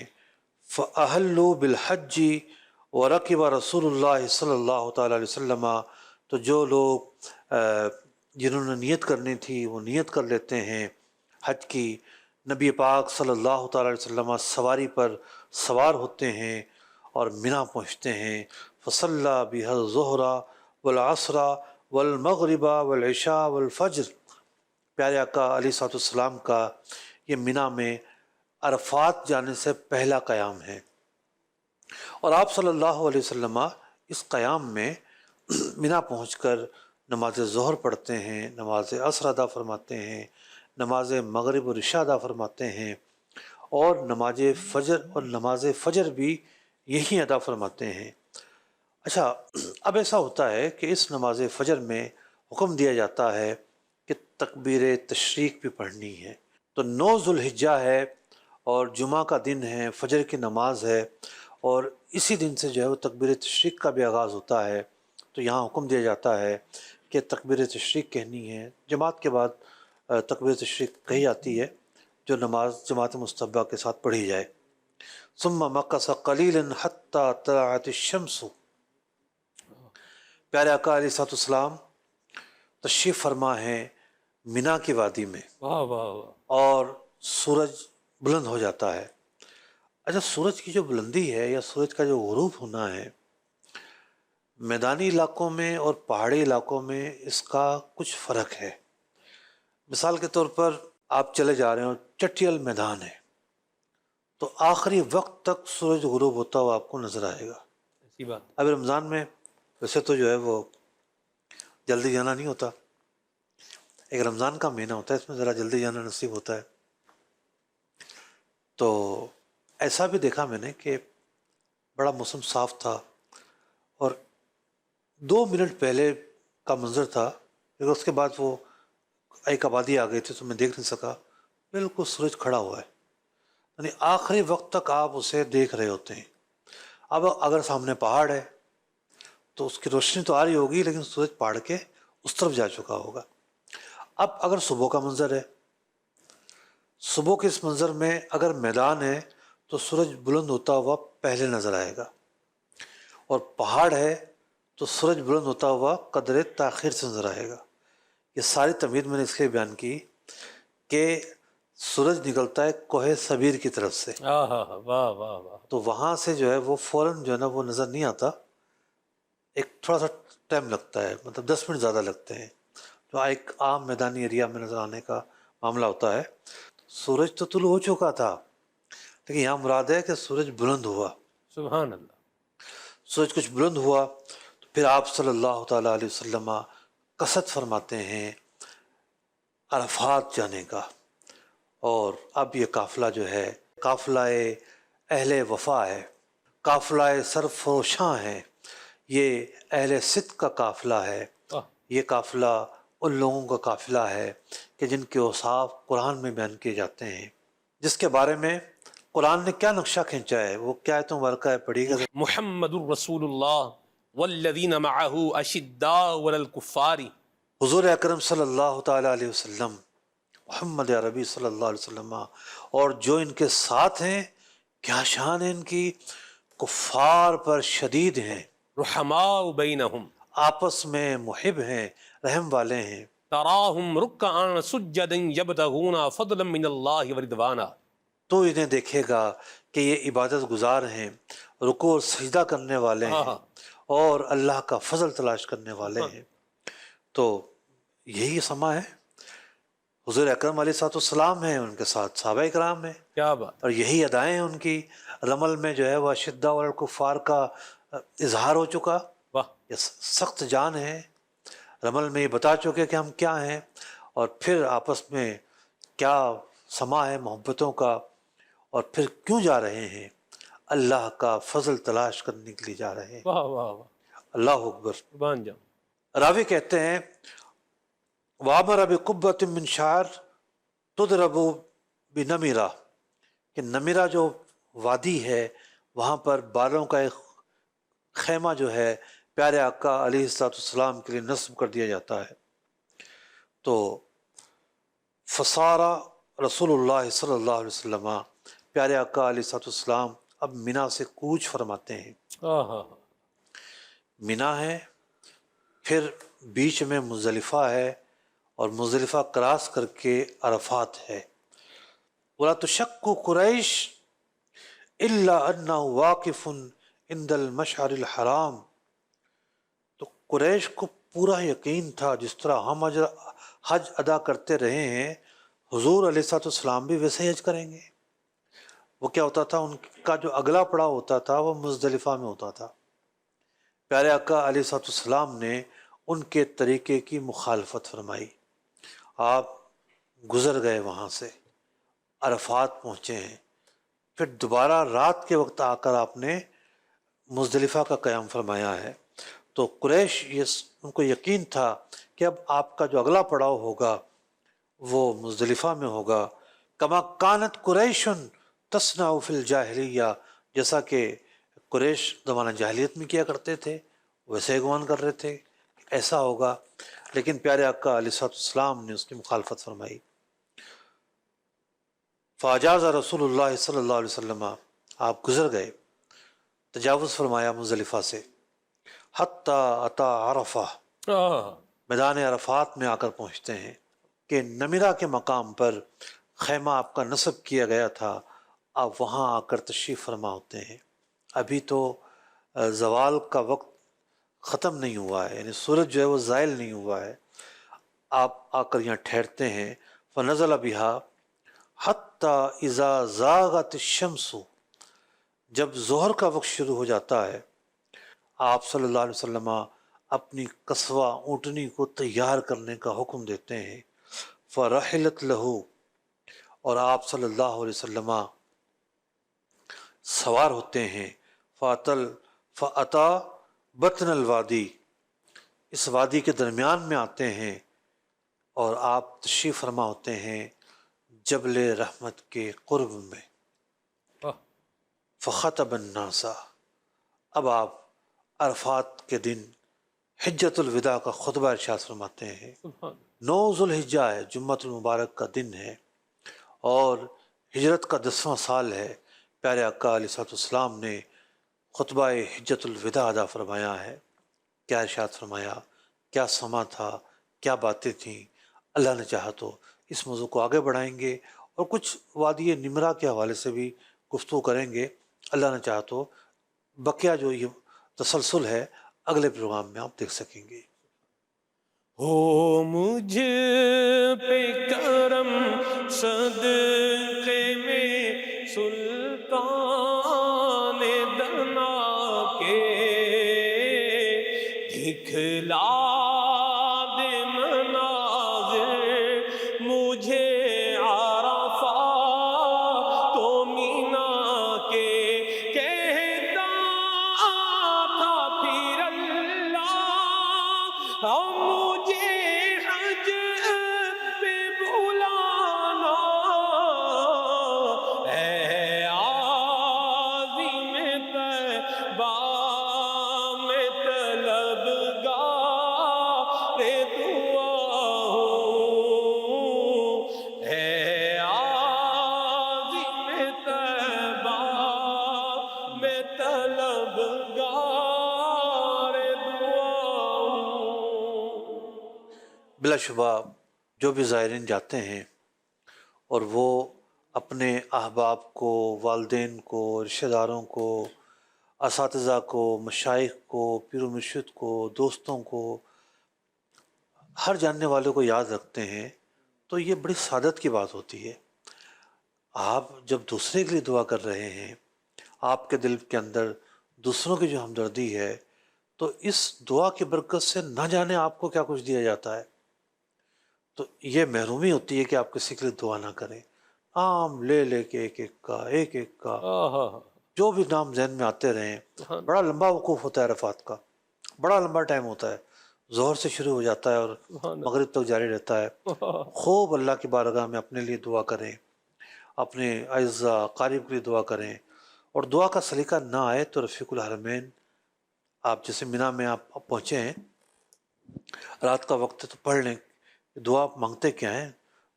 فَأَحَلُّوا بِالْحَجِّ وَرَكِبَ رسول اللہ صلی اللہ تعالیٰ علیہ وسلم، تو جو لوگ جنہوں نے نیت کرنی تھی وہ نیت کر لیتے ہیں حج کی۔ نبی پاک صلی اللہ تعالیٰ علیہ وسلم سواری پر سوار ہوتے ہیں اور مینا پہنچتے ہیں۔ فصلی بها الظہر والعصر والمغرب والعشاء والفجر، پیارے آقا علیہ السلام کا یہ مینا میں عرفات جانے سے پہلا قیام ہے، اور آپ صلی اللہ علیہ وسلم اس قیام میں مینا پہنچ کر نماز ظہر پڑھتے ہیں، نماز عصر ادا فرماتے ہیں، نماز مغرب اور عشاء ادا فرماتے ہیں، اور نماز فجر بھی یہی ادا فرماتے ہیں۔ اچھا، اب ایسا ہوتا ہے کہ اس نماز فجر میں حکم دیا جاتا ہے کہ تکبیر تشریق بھی پڑھنی ہے۔ تو 9 ذو الحجہ ہے اور جمعہ کا دن ہے، فجر کی نماز ہے، اور اسی دن سے جو ہے وہ تکبیر تشریق کا بھی آغاز ہوتا ہے۔ تو یہاں حکم دیا جاتا ہے کہ تکبیر تشریق کہنی ہے۔ جماعت کے بعد تکبیر تشریق کہی جاتی ہے، جو نماز جماعت مستحبہ کے ساتھ پڑھی جائے۔ ثم مکث قلیلا حتی طلعت الشمس، پیارے آقا علیہ السلام تشریف فرما ہے مینا کی وادی میں، واہ واہ واہ۔ اور سورج بلند ہو جاتا ہے۔ اچھا، سورج کی جو بلندی ہے یا سورج کا جو غروب ہونا ہے، میدانی علاقوں میں اور پہاڑی علاقوں میں اس کا کچھ فرق ہے۔ مثال کے طور پر آپ چلے جا رہے ہو، چٹیل میدان ہے، تو آخری وقت تک سورج غروب ہوتا ہوا آپ کو نظر آئے گا۔ ایسی بات۔ اب رمضان میں ویسے تو جو ہے وہ جلدی جانا نہیں ہوتا، ایک رمضان کا مہینہ ہوتا ہے، اس میں ذرا جلدی جانا نصیب ہوتا ہے۔ تو ایسا بھی دیکھا میں نے کہ بڑا موسم صاف تھا اور 2 منٹ پہلے کا منظر تھا، لیکن اس کے بعد وہ ایک آبادی آ گئی تھی تو میں دیکھ نہیں سکا، بالکل سورج کھڑا ہوا ہے، یعنی آخری وقت تک آپ اسے دیکھ رہے ہوتے ہیں۔ اب اگر سامنے پہاڑ ہے تو اس کی روشنی تو آ رہی ہوگی لیکن سورج پہاڑ کے اس طرف جا چکا ہوگا۔ اب اگر صبح کا منظر ہے، صبح کے اس منظر میں اگر میدان ہے تو سورج بلند ہوتا ہوا پہلے نظر آئے گا، اور پہاڑ ہے تو سورج بلند ہوتا ہوا قدرے تاخیر سے نظر آئے گا۔ یہ ساری تمہید میں نے اس لیے بیان کی کہ سورج نکلتا ہے کوہ صبیر کی طرف سے، واہ واہ واہ۔ تو وہاں سے جو ہے وہ فوراً جو ہے نا وہ نظر نہیں آتا، ایک تھوڑا سا ٹائم لگتا ہے، مطلب 10 منٹ زیادہ لگتے ہیں جو ایک عام میدانی ایریا میں نظر آنے کا معاملہ ہوتا ہے۔ سورج تو طلوع ہو چکا تھا لیکن یہاں مراد ہے کہ سورج بلند ہوا، سبحان اللہ۔ سورج کچھ بلند ہوا تو پھر آپ صلی اللہ تعالیٰ علیہ وسلم قصد فرماتے ہیں عرفات جانے کا، اور اب یہ قافلہ جو ہے قافلہ اہل وفا ہے، قافلہ سرفروشاں ہے، یہ اہل صدق کا قافلہ ہے، یہ قافلہ ان لوگوں کا قافلہ ہے کہ جن کے اوصاف قرآن میں بیان کیے جاتے ہیں، جس کے بارے میں قرآن نے کیا نقشہ کھینچا ہے، وہ کیا آیتوں مبارکہ ہے، پڑھی گا۔ محمد الرسول اللہ والذین معہ اشداء علی الکفار۔ حضور اکرم صلی اللہ تعالیٰ علیہ وسلم، محمد عربی صلی اللہ علیہ وسلم، اور جو ان کے ساتھ ہیں کیا شان ہے ان کی، کفار پر شدید ہیں، رحماء بینہم، آپس میں محب ہیں، رحم والے ہیں۔ تراہم رکعا سجدا یبتغون فضلا من اللہ ورضوانا۔ تو انہیں دیکھے گا کہ یہ عبادت گزار ہیں، رکوع اور سجدہ کرنے والے ہیں اور اللہ کا فضل تلاش کرنے والے ہیں۔ تو یہی سما ہے، حضور اکرم علیہ السلام ہیں، ان کے ساتھ صحابہ کرام ہیں، کیا بات۔ اور یہی ادائیں ہیں ان کی۔ رمل میں جو ہے وہ اشداء علی الکفار کا اظہار ہو چکا، واہ۔ یہ سخت جان ہے، رمل میں یہ بتا چکے کہ ہم کیا ہیں، اور پھر آپس میں کیا سما ہے محبتوں کا، اور پھر کیوں جا رہے ہیں، اللہ کا فضل تلاش کرنے کے لیے جا رہے ہیں۔ واہ واہ واہ، اللہ اکبر۔ قربان جاؤں۔ راوی کہتے ہیں وَأَمَرَ بِقُبَّةٍ مِّن شَعْرٍ تُضْرَبُ بِنَمِرَةٍ، کہ نمیرہ جو وادی ہے وہاں پر بالوں کا ایک خیمہ جو ہے پیارے آقا علیہ السلام کے لیے نصب کر دیا جاتا ہے۔ تو فصار رسول اللہ صلی اللہ علیہ وسلم، پیارے آقا علیہ السلام اب مینا سے کوچ فرماتے ہیں۔ مینا ہے، پھر بیچ میں مزدلفہ ہے، اور مزدلفہ کراس کر کے عرفات ہے۔ وَلَا تُشَكُّ قُرَيْشٌ إِلَّا أَنَّهُ وَاقِفٌ عِنْدَ الْمَشْعَرِ الْحَرَامِ، تو قریش کو پورا یقین تھا جس طرح ہم حج ادا کرتے رہے ہیں، حضور علیہ السلام بھی ویسے ہی حج کریں گے۔ وہ کیا ہوتا تھا، ان کا جو اگلا پڑاؤ ہوتا تھا وہ مزدلفہ میں ہوتا تھا۔ پیارے آقا علیہ السلام نے ان کے طریقے کی مخالفت فرمائی، آپ گزر گئے وہاں سے، عرفات پہنچے ہیں، پھر دوبارہ رات کے وقت آ کر آپ نے مزدلفہ کا قیام فرمایا ہے۔ تو قریش ان کو یقین تھا کہ اب آپ کا جو اگلا پڑاؤ ہوگا وہ مزدلفہ میں ہوگا۔ کما کانت قریش تصنع فی الجاہلیہ، جیسا کہ قریش زمانہ جاہلیت میں کیا کرتے تھے ویسے گمان کر رہے تھے ایسا ہوگا، لیکن پیارے آقا علیہ السلام نے اس کی مخالفت فرمائی۔ فاجاز رسول اللہ صلی اللہ علیہ وسلم، آپ گزر گئے، تجاوز فرمایا مزدلفہ سے، حتی اتا عرفہ، میدان عرفات میں آ کر پہنچتے ہیں کہ نمیرہ کے مقام پر خیمہ آپ کا نصب کیا گیا تھا، آپ وہاں آ کر تشریف فرما ہوتے ہیں۔ ابھی تو زوال کا وقت ختم نہیں ہوا ہے، یعنی سورج جو ہے وہ زائل نہیں ہوا ہے، آپ آ کر یہاں ٹھہرتے ہیں۔ فنزل بہا، حتی اذا زاغت الشمس، جب ظہر کا وقت شروع ہو جاتا ہے آپ صلی اللہ علیہ وسلم اپنی قصوہ اونٹنی کو تیار کرنے کا حکم دیتے ہیں، فرحلت لہو، اور آپ صلی اللہ علیہ وسلم سوار ہوتے ہیں، فاتا بطن الوادی، اس وادی کے درمیان میں آتے ہیں، اور آپ تشریف فرما ہوتے ہیں جبل رحمت کے قرب میں۔ فخطب الناس، اب آپ عرفات کے دن حجۃ الوداع کا خطبہ ارشاد فرماتے ہیں۔ 9 ذوالحجہ ہے، جمعۃ المبارک کا دن ہے، اور ہجرت کا 10واں سال ہے۔ پیارے آقا علیہ الصلوۃ والسلام نے خطبہ حجۃ الوداع ادا فرمایا ہے۔ کیا ارشاد فرمایا، کیا سما تھا، کیا باتیں تھیں، اللہ نے چاہا تو اس موضوع کو آگے بڑھائیں گے، اور کچھ وادی نمرہ کے حوالے سے بھی گفتگو کریں گے، اللہ نے چاہا تو بقیہ جو یہ تسلسل ہے اگلے پروگرام میں آپ دیکھ سکیں گے۔ ہو مجھ پہ کرم صدقے میں سلطان دنا کے، دکھلا دے مناظر مجھے عرفات تو مینا کے، کہتا تھا پھر اللہ مجھے حج پہ بلانا، اے عظیم طیبہ میں طلبگار دعا ہوں، اے عظیم طیبہ میں طلبگار دعا ہوں۔ بلا شبہ جو بھی زائرین جاتے ہیں اور وہ اپنے احباب کو، والدین کو، رشتہ داروں کو، اساتذہ کو، مشائخ کو، پیر و مرشد کو، دوستوں کو، ہر جاننے والے کو یاد رکھتے ہیں، تو یہ بڑی سعادت کی بات ہوتی ہے۔ آپ جب دوسرے کے لیے دعا کر رہے ہیں، آپ کے دل کے اندر دوسروں کی جو ہمدردی ہے، تو اس دعا کی برکت سے نہ جانے آپ کو کیا کچھ دیا جاتا ہے۔ تو یہ محرومی ہوتی ہے کہ آپ کسی کے لیے دعا نہ کریں، عام لے لے کے ایک ایک کا جو بھی نام ذہن میں آتے رہیں۔ بڑا لمبا وقوف ہوتا ہے عرفات کا، بڑا لمبا ٹائم ہوتا ہے، ظہر سے شروع ہو جاتا ہے اور مغرب تک جاری رہتا ہے۔ خوب اللہ کی بارگاہ میں اپنے لیے دعا کریں، اپنے اعزاء قارب کے لیے دعا کریں، اور دعا کا سلیقہ نہ آئے تو رفیق الحرمین، آپ جیسے مینا میں آپ پہنچے ہیں، رات کا وقت ہے تو پڑھ لیں دعا مانگتے کیا ہیں،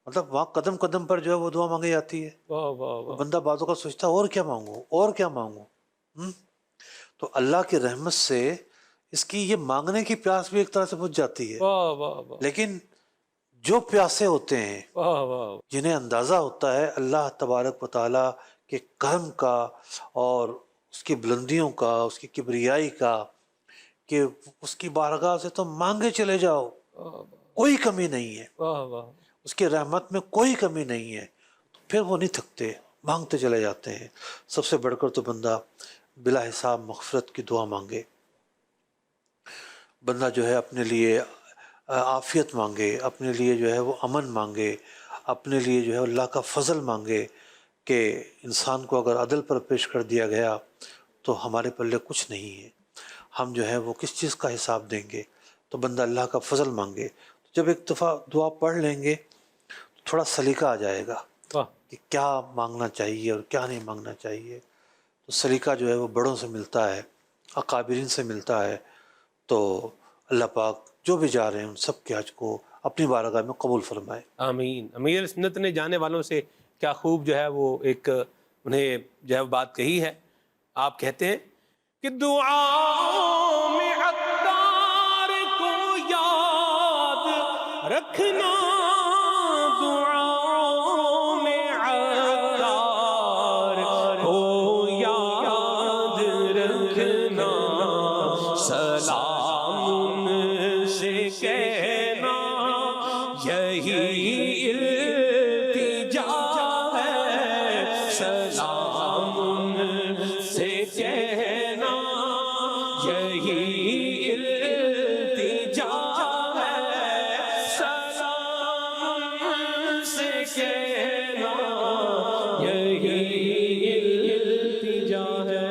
مطلب وہاں قدم قدم پر جو ہے وہ دعا مانگی جاتی ہے۔ بندہ بعضوں کا سوچتا ہے اور کیا مانگوں، اور کیا مانگوں، تو اللہ کی رحمت سے اس کی یہ مانگنے کی پیاس بھی ایک طرح سے بجھ جاتی ہے۔ لیکن جو پیاسے ہوتے ہیں، جنہیں اندازہ ہوتا ہے اللہ تبارک و تعالیٰ کے کرم کا اور اس کی بلندیوں کا، اس کی کبریائی کا، کہ اس کی بارگاہ سے تو مانگے چلے جاؤ، کوئی کمی نہیں ہے، اس کی رحمت میں کوئی کمی نہیں ہے، تو پھر وہ نہیں تھکتے، مانگتے چلے جاتے ہیں۔ سب سے بڑھ کر تو بندہ بلا حساب مغفرت کی دعا مانگے، بندہ جو ہے اپنے لیے عافیت مانگے، اپنے لیے جو ہے وہ امن مانگے، اپنے لیے جو ہے اللہ کا فضل مانگے کہ انسان کو اگر عدل پر پیش کر دیا گیا تو ہمارے پلے کچھ نہیں ہے، ہم جو ہے وہ کس چیز کا حساب دیں گے، تو بندہ اللہ کا فضل مانگے۔ جب ایک دفعہ دعا پڑھ لیں گے تو تھوڑا سلیقہ آ جائے گا کہ کیا مانگنا چاہیے اور کیا نہیں مانگنا چاہیے، تو سلیقہ جو ہے وہ بڑوں سے ملتا ہے، اکابرین سے ملتا ہے۔ تو اللہ پاک جو بھی جا رہے ہیں ان سب کے حج کو اپنی بارگاہ میں قبول فرمائے۔ آمین۔ امیر سنت نے جانے والوں سے کیا خوب جو ہے وہ ایک انہیں جو ہے بات کہی ہے۔ آپ کہتے ہیں کہ دعاؤں میں عطار کو یاد رکھنا، دعاؤں میں عطار کو یاد رکھنا، سلام ان سے کہنا، یہی التجا یہی التجا ہے سلام سے کہنا، یہی التجا ہے۔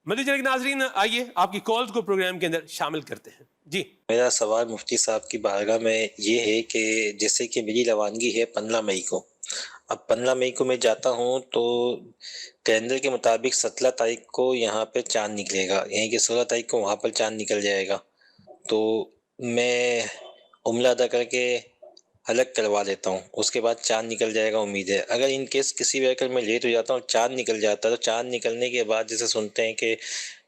مدنی چینل کے ناظرین، آئیے آپ کی کالز کو پروگرام کے اندر شامل کرتے ہیں۔ جی، میرا سوال مفتی صاحب کی بارگاہ میں یہ ہے کہ جیسے کہ میری روانگی ہے 15 مئی کو، اب 15 مئی کو میں جاتا ہوں تو کیلنڈر کے مطابق 17 تاریخ کو یہاں پہ چاند نکلے گا، یعنی کہ 16 تاریخ کو وہاں پر چاند نکل جائے گا، تو میں عمرہ ادا کر کے حلق کروا لیتا ہوں، اس کے بعد چاند نکل جائے گا امید ہے۔ اگر ان کیس کسی وجہ کر میں لیٹ ہو جاتا ہوں، چاند نکل جاتا ہے، تو چاند نکلنے کے بعد جیسے سنتے ہیں کہ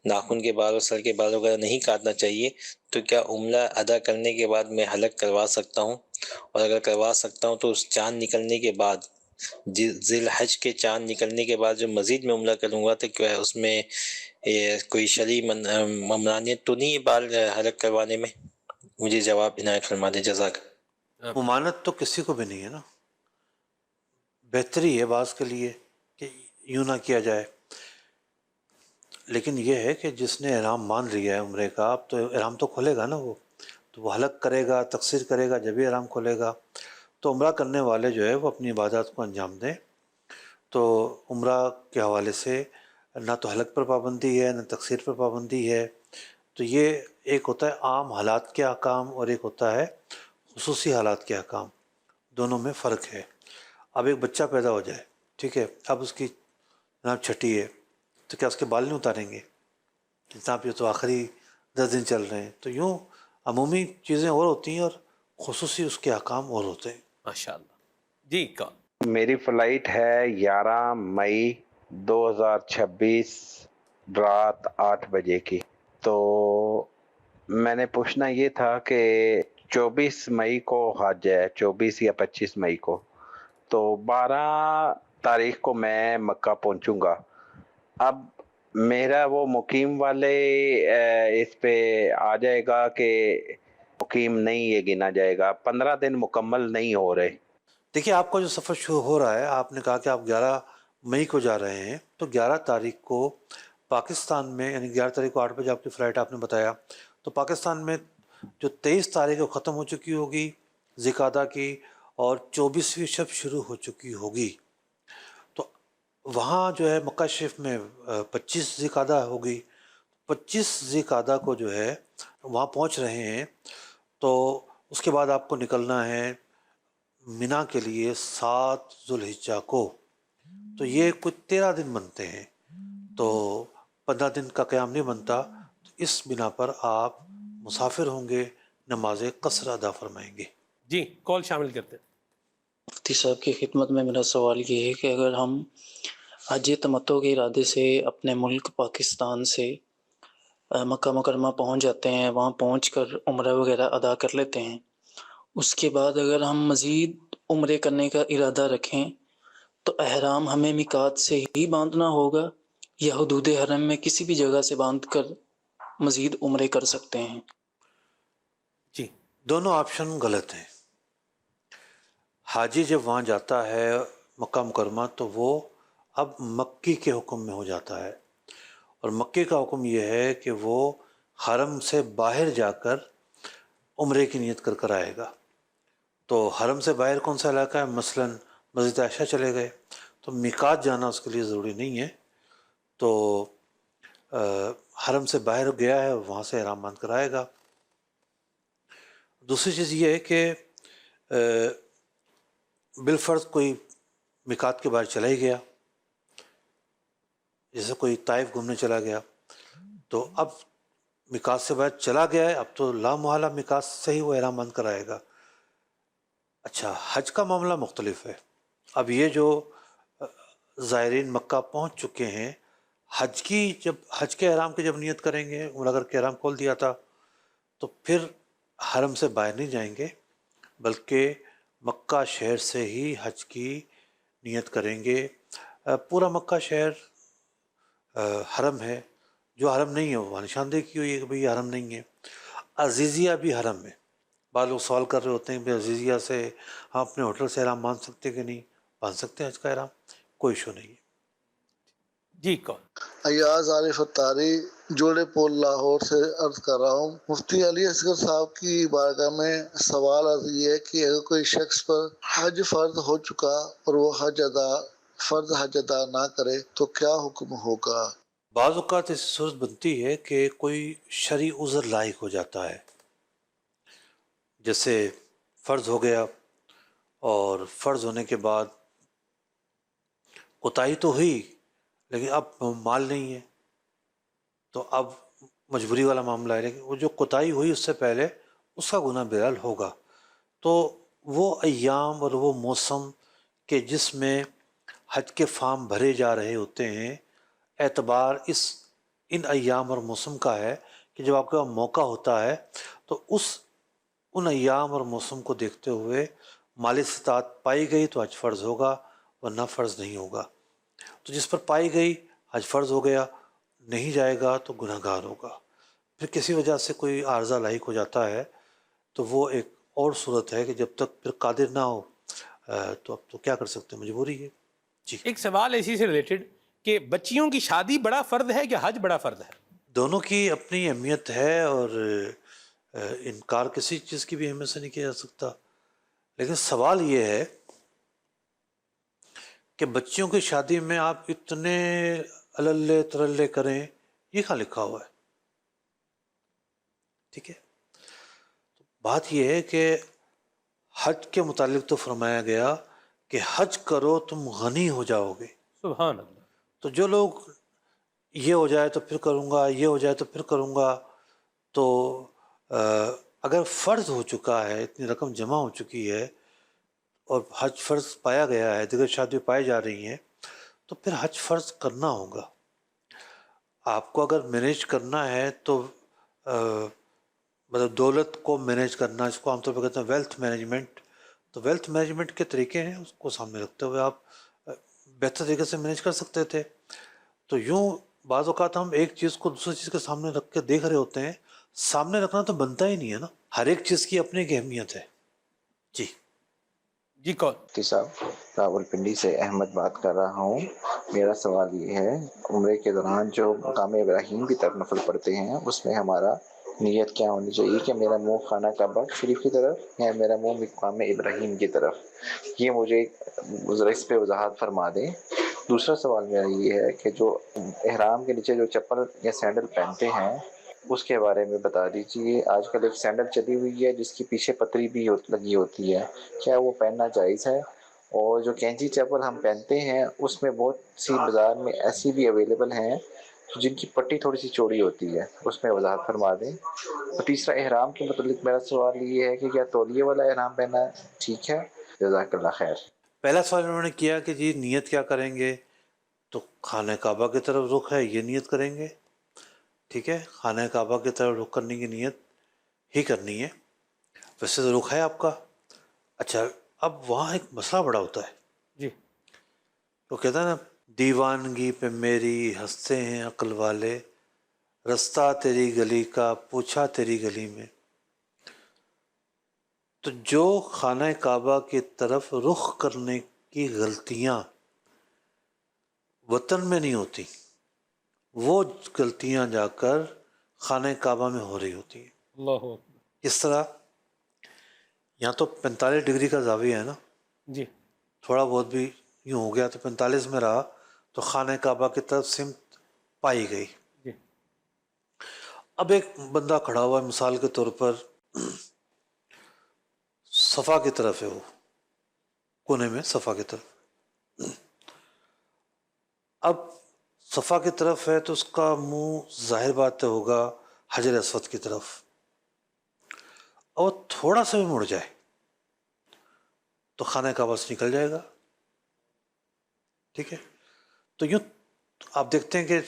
ناخن کے بال اور سر کے بال وغیرہ نہیں کاٹنا چاہیے، تو کیا عمرہ ادا کرنے کے بعد میں حلق کروا سکتا ہوں؟ اور اگر کروا سکتا ہوں تو اس چاند نکلنے کے بعد، ذی الحج کے چاند نکلنے کے بعد جو مزید میں عمرہ کروں گا تو کیا اس میں کوئی شرعی ممانعت تو نہیں ہے بال حلق کروانے میں؟ مجھے جواب عنایت فرما دیں، جزاک۔ ممانت تو کسی کو بھی نہیں ہے نا، بہتری ہے بعض کے لیے کہ یوں نہ کیا جائے، لیکن یہ ہے کہ جس نے احرام مان لیا ہے عمرے کا، اب تو احرام تو کھولے گا نا، وہ حلق کرے گا، تقصیر کرے گا، جب ہی احرام کھولے گا۔ تو عمرہ کرنے والے جو ہے وہ اپنی عبادات کو انجام دیں۔ تو عمرہ کے حوالے سے نہ تو حلق پر پابندی ہے، نہ تقصیر پر پابندی ہے۔ تو یہ ایک ہوتا ہے عام حالات کے احکام اور ایک ہوتا ہے خصوصی حالات کے احکام، دونوں میں فرق ہے۔ اب ایک بچہ پیدا ہو جائے، ٹھیک ہے، اب اس کی جناب چھٹی ہے، تو کیا اس کے بال نہیں اتاریں گے؟ جناب یہ تو آخری 10 دن چل رہے ہیں۔ تو یوں عمومی چیزیں اور ہوتی ہیں اور خصوصی اس کے احکام اور ہوتے ہیں۔ ماشاءاللہ۔ جی، کال۔ میری فلائٹ ہے 11 مئی 2026 رات 8 بجے کی، تو میں نے پوچھنا یہ تھا کہ 24 مئی کو حج ہے، 24 یا 25 مئی کو، تو 12 تاریخ کو میں مکہ پہنچوں گا۔ اب میرا وہ مقیم والے اس پہ آ جائے گا کہ مقیم نہیں یہ گنا جائے گا، 15 دن مکمل نہیں ہو رہے۔ دیکھیے، آپ کا جو سفر شروع ہو رہا ہے، آپ نے کہا کہ آپ 11 مئی کو جا رہے ہیں، تو 11 تاریخ کو پاکستان میں، یعنی 11 تاریخ کو 8 بجے آپ کی فلائٹ آپ نے بتایا، تو پاکستان میں جو 23 تاریخ کو ختم ہو چکی ہوگی ذوالقعدہ کی، اور 24ویں شب شروع ہو چکی ہوگی، تو وہاں جو ہے مکہ شریف میں 25 ذوالقعدہ ہوگی۔ 25 ذوالقعدہ کو جو ہے وہاں پہنچ رہے ہیں، تو اس کے بعد آپ کو نکلنا ہے مینا کے لیے 7 ذوالحجہ کو، تو یہ کچھ 13 دن بنتے ہیں، تو 15 دن کا قیام نہیں بنتا۔ تو اس بنا پر آپ مسافر ہوں گے، نماز قصر ادا فرمائیں گے۔ جی، کال شامل کرتے ہیں۔ مفتی صاحب کی خدمت میں میرا سوال یہ ہے کہ اگر ہم حج تمتع کے ارادے سے اپنے ملک پاکستان سے مکہ مکرمہ پہنچ جاتے ہیں، وہاں پہنچ کر عمرہ وغیرہ ادا کر لیتے ہیں، اس کے بعد اگر ہم مزید عمرے کرنے کا ارادہ رکھیں تو احرام ہمیں میقات سے ہی باندھنا ہوگا یا حدود حرم میں کسی بھی جگہ سے باندھ کر مزید عمرے کر سکتے ہیں؟ جی، دونوں آپشن غلط ہیں۔ حاجی جب وہاں جاتا ہے مکہ مکرمہ تو وہ اب مکی کے حکم میں ہو جاتا ہے، اور مکی کا حکم یہ ہے کہ وہ حرم سے باہر جا کر عمرے کی نیت کر کر آئے گا۔ تو حرم سے باہر کون سا علاقہ ہے؟ مثلاً مسجد عائشہ چلے گئے تو میقات جانا اس کے لیے ضروری نہیں ہے، تو حرم سے باہر گیا ہے وہاں سے احرام باندھ کر آئے گا۔ دوسری چیز یہ ہے کہ بالفرض کوئی میقات کے باہر چلا ہی گیا، جیسے کوئی طائف گھومنے چلا گیا، تو اب میقات سے باہر چلا گیا ہے، اب تو لا محالہ میقات سے ہی وہ احرام باندھ کر آئے گا۔ اچھا، حج کا معاملہ مختلف ہے۔ اب یہ جو زائرین مکہ پہنچ چکے ہیں، حج کے احرام کی جب نیت کریں گے، عمرہ کر کے احرام کھول دیا تھا، تو پھر حرم سے باہر نہیں جائیں گے، بلکہ مکہ شہر سے ہی حج کی نیت کریں گے۔ پورا مکہ شہر حرم ہے، جو حرم نہیں ہے وہ نشاندہی کی ہوئی ہے کہ بھئی یہ حرم نہیں ہے۔ عزیزیہ بھی حرم ہے۔ بعض لوگ سوال کر رہے ہوتے ہیں کہ عزیزیہ سے ہم اپنے ہوٹل سے احرام باندھ سکتے کہ نہیں؟ باندھ سکتے ہیں حج کا احرام، کوئی ایشو نہیں ہے۔ جی کون؟ ایاز عارف اتاری، جوڑے پول لاہور سے عرض کر رہا ہوں. مفتی علی اصغر صاحب کی بارگاہ میں سوال عرض یہ ہے کہ اگر کوئی شخص پر حج فرض ہو چکا اور وہ فرض حج ادا نہ کرے تو کیا حکم ہوگا؟ بعض اوقات ایسی صورت بنتی ہے کہ کوئی شرعی عذر لاحق ہو جاتا ہے، جیسے فرض ہو گیا اور فرض ہونے کے بعد کوتاہی تو ہوئی لیکن اب مال نہیں ہے، تو اب مجبوری والا معاملہ ہے، لیکن وہ جو کوتاہی ہوئی اس سے پہلے اس کا گناہ بہرحال ہوگا. تو وہ ایام اور وہ موسم کہ جس میں حج کے فارم بھرے جا رہے ہوتے ہیں، اعتبار ان ایام اور موسم کا ہے کہ جب آپ کا موقع ہوتا ہے تو ان ایام اور موسم کو دیکھتے ہوئے مالی استطاعت پائی گئی تو حج فرض ہوگا ورنہ فرض نہیں ہوگا. تو جس پر پائی گئی حج فرض ہو گیا، نہیں جائے گا تو گناہ گار ہوگا. پھر کسی وجہ سے کوئی عارضہ لاحق ہو جاتا ہے تو وہ ایک اور صورت ہے کہ جب تک پھر قادر نہ ہو تو اب تو کیا کر سکتے ہیں، مجبوری ہے. جی. ایک سوال اسی سے ریلیٹڈ کہ بچیوں کی شادی بڑا فرض ہے یا حج بڑا فرض ہے؟ دونوں کی اپنی اہمیت ہے اور انکار کسی چیز کی بھی اہمیت سے نہیں کیا جا سکتا، لیکن سوال یہ ہے کہ بچیوں کی شادی میں آپ اتنے اللے ترلے کریں، یہ کہاں لکھا ہوا ہے؟ ٹھیک ہے، بات یہ ہے کہ حج کے متعلق تو فرمایا گیا کہ حج کرو تم غنی ہو جاؤ گے. سبحان اللہ. تو جو لوگ یہ ہو جائے تو پھر کروں گا، یہ ہو جائے تو پھر کروں گا، تو اگر فرض ہو چکا ہے، اتنی رقم جمع ہو چکی ہے اور حج فرض پایا گیا ہے، دیگر شادی پائی جا رہی ہیں، تو پھر حج فرض کرنا ہوگا. آپ کو اگر مینیج کرنا ہے تو مطلب دولت کو مینیج کرنا، اس کو عام طور پہ کہتے ہیں ویلتھ مینجمنٹ، تو ویلتھ مینجمنٹ کے طریقے ہیں، اس کو سامنے رکھتے ہوئے آپ بہتر طریقے سے مینیج کر سکتے تھے. تو یوں بعض اوقات ہم ایک چیز کو دوسری چیز کے سامنے رکھ کے دیکھ رہے ہوتے ہیں، سامنے رکھنا تو بنتا ہی نہیں ہے نا، ہر ایک چیز کی اپنی ایک اہمیت ہے. جی. جی کون؟ مفتی صاحب، راول پنڈی سے احمد بات کر رہا ہوں. میرا سوال یہ ہے، عمرے کے دوران جو مقام ابراہیم کی طرف نفل پڑھتے ہیں اس میں ہمارا نیت کیا ہونی چاہیے کہ میرا منہ خانہ کعبہ شریف کی طرف یا میرا منہ مقام ابراہیم کی طرف؟ یہ مجھے ذرا اس پہ وضاحت فرما دیں. دوسرا سوال میرا یہ ہے کہ جو احرام کے نیچے جو چپل یا سینڈل پہنتے ہیں اس کے بارے میں بتا دیجیے. آج کل ایک سینڈل چلی ہوئی ہے جس کی پیچھے پتری بھی لگی ہوتی ہے، کیا وہ پہننا جائز ہے؟ اور جو کینچی چپل ہم پہنتے ہیں اس میں بہت سی بازار میں ایسی بھی اویلیبل ہیں جن کی پٹی تھوڑی سی چوڑی ہوتی ہے، اس میں وضاحت فرما دیں. اور تیسرا احرام کے متعلق میرا سوال یہ ہے کہ کیا تولیے والا احرام پہننا ٹھیک ہے؟ جزاک اللہ خیر. پہلا سوال انہوں نے کیا کہ جی نیت کیا کریں گے، تو خانہ کعبہ کی طرف رخ ہے، یہ نیت کریں گے. ٹھیک ہے، خانہ کعبہ کی طرف رخ کرنے کی نیت ہی کرنی ہے، ویسے تو رخ ہے آپ کا. اچھا، اب وہاں ایک مسئلہ بڑا ہوتا ہے. جی. وہ کہتا ہے نا، دیوانگی پہ میری ہنستے ہیں عقل والے، رستہ تیری گلی کا پوچھا تیری گلی میں. تو جو خانہ کعبہ کی طرف رخ کرنے کی غلطیاں وطن میں نہیں ہوتی، وہ غلطیاں جا کر خانہ کعبہ میں ہو رہی ہوتی ہیں. اللہ اکبر. اس طرح یہاں تو 45 ڈگری کا زاویہ ہے نا، جی. تھوڑا بہت بھی یوں ہو گیا تو 45 میں رہا تو خانہ کعبہ کی طرف سمت پائی گئی. جی. اب ایک بندہ کھڑا ہوا ہے، مثال کے طور پر صفا کی طرف ہے، وہ کونے میں صفا کی طرف. اب صفا کی طرف ہے تو اس کا منہ ظاہر بات ہوگا حجر اسود کی طرف، اور تھوڑا سا بھی مڑ جائے تو خانہ کعبہ سے نکل جائے گا. ٹھیک ہے، تو یوں آپ دیکھتے ہیں کہ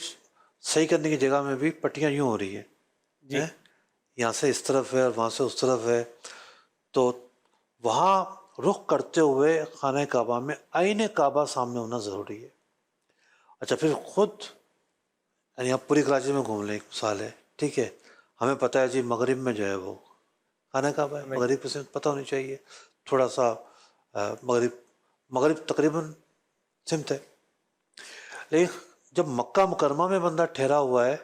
صحیح کرنے کی جگہ میں بھی پٹیاں یوں ہو رہی ہیں. جی. یہاں سے اس طرف ہے اور وہاں سے اس طرف ہے، تو وہاں رخ کرتے ہوئے خانہ کعبہ میں عین کعبہ سامنے ہونا ضروری ہے. اچھا، پھر خود یعنی آپ پوری کراچی میں گھوم لیں، ایک مثال ہے، ٹھیک ہے، ہمیں پتہ ہے جی مغرب میں جو ہے وہ خانہ کعبہ ہے، مغرب سے پتہ ہونی چاہیے، تھوڑا سا مغرب تقریباً سمت ہے، لیکن جب مکہ مکرمہ میں بندہ ٹھہرا ہوا ہے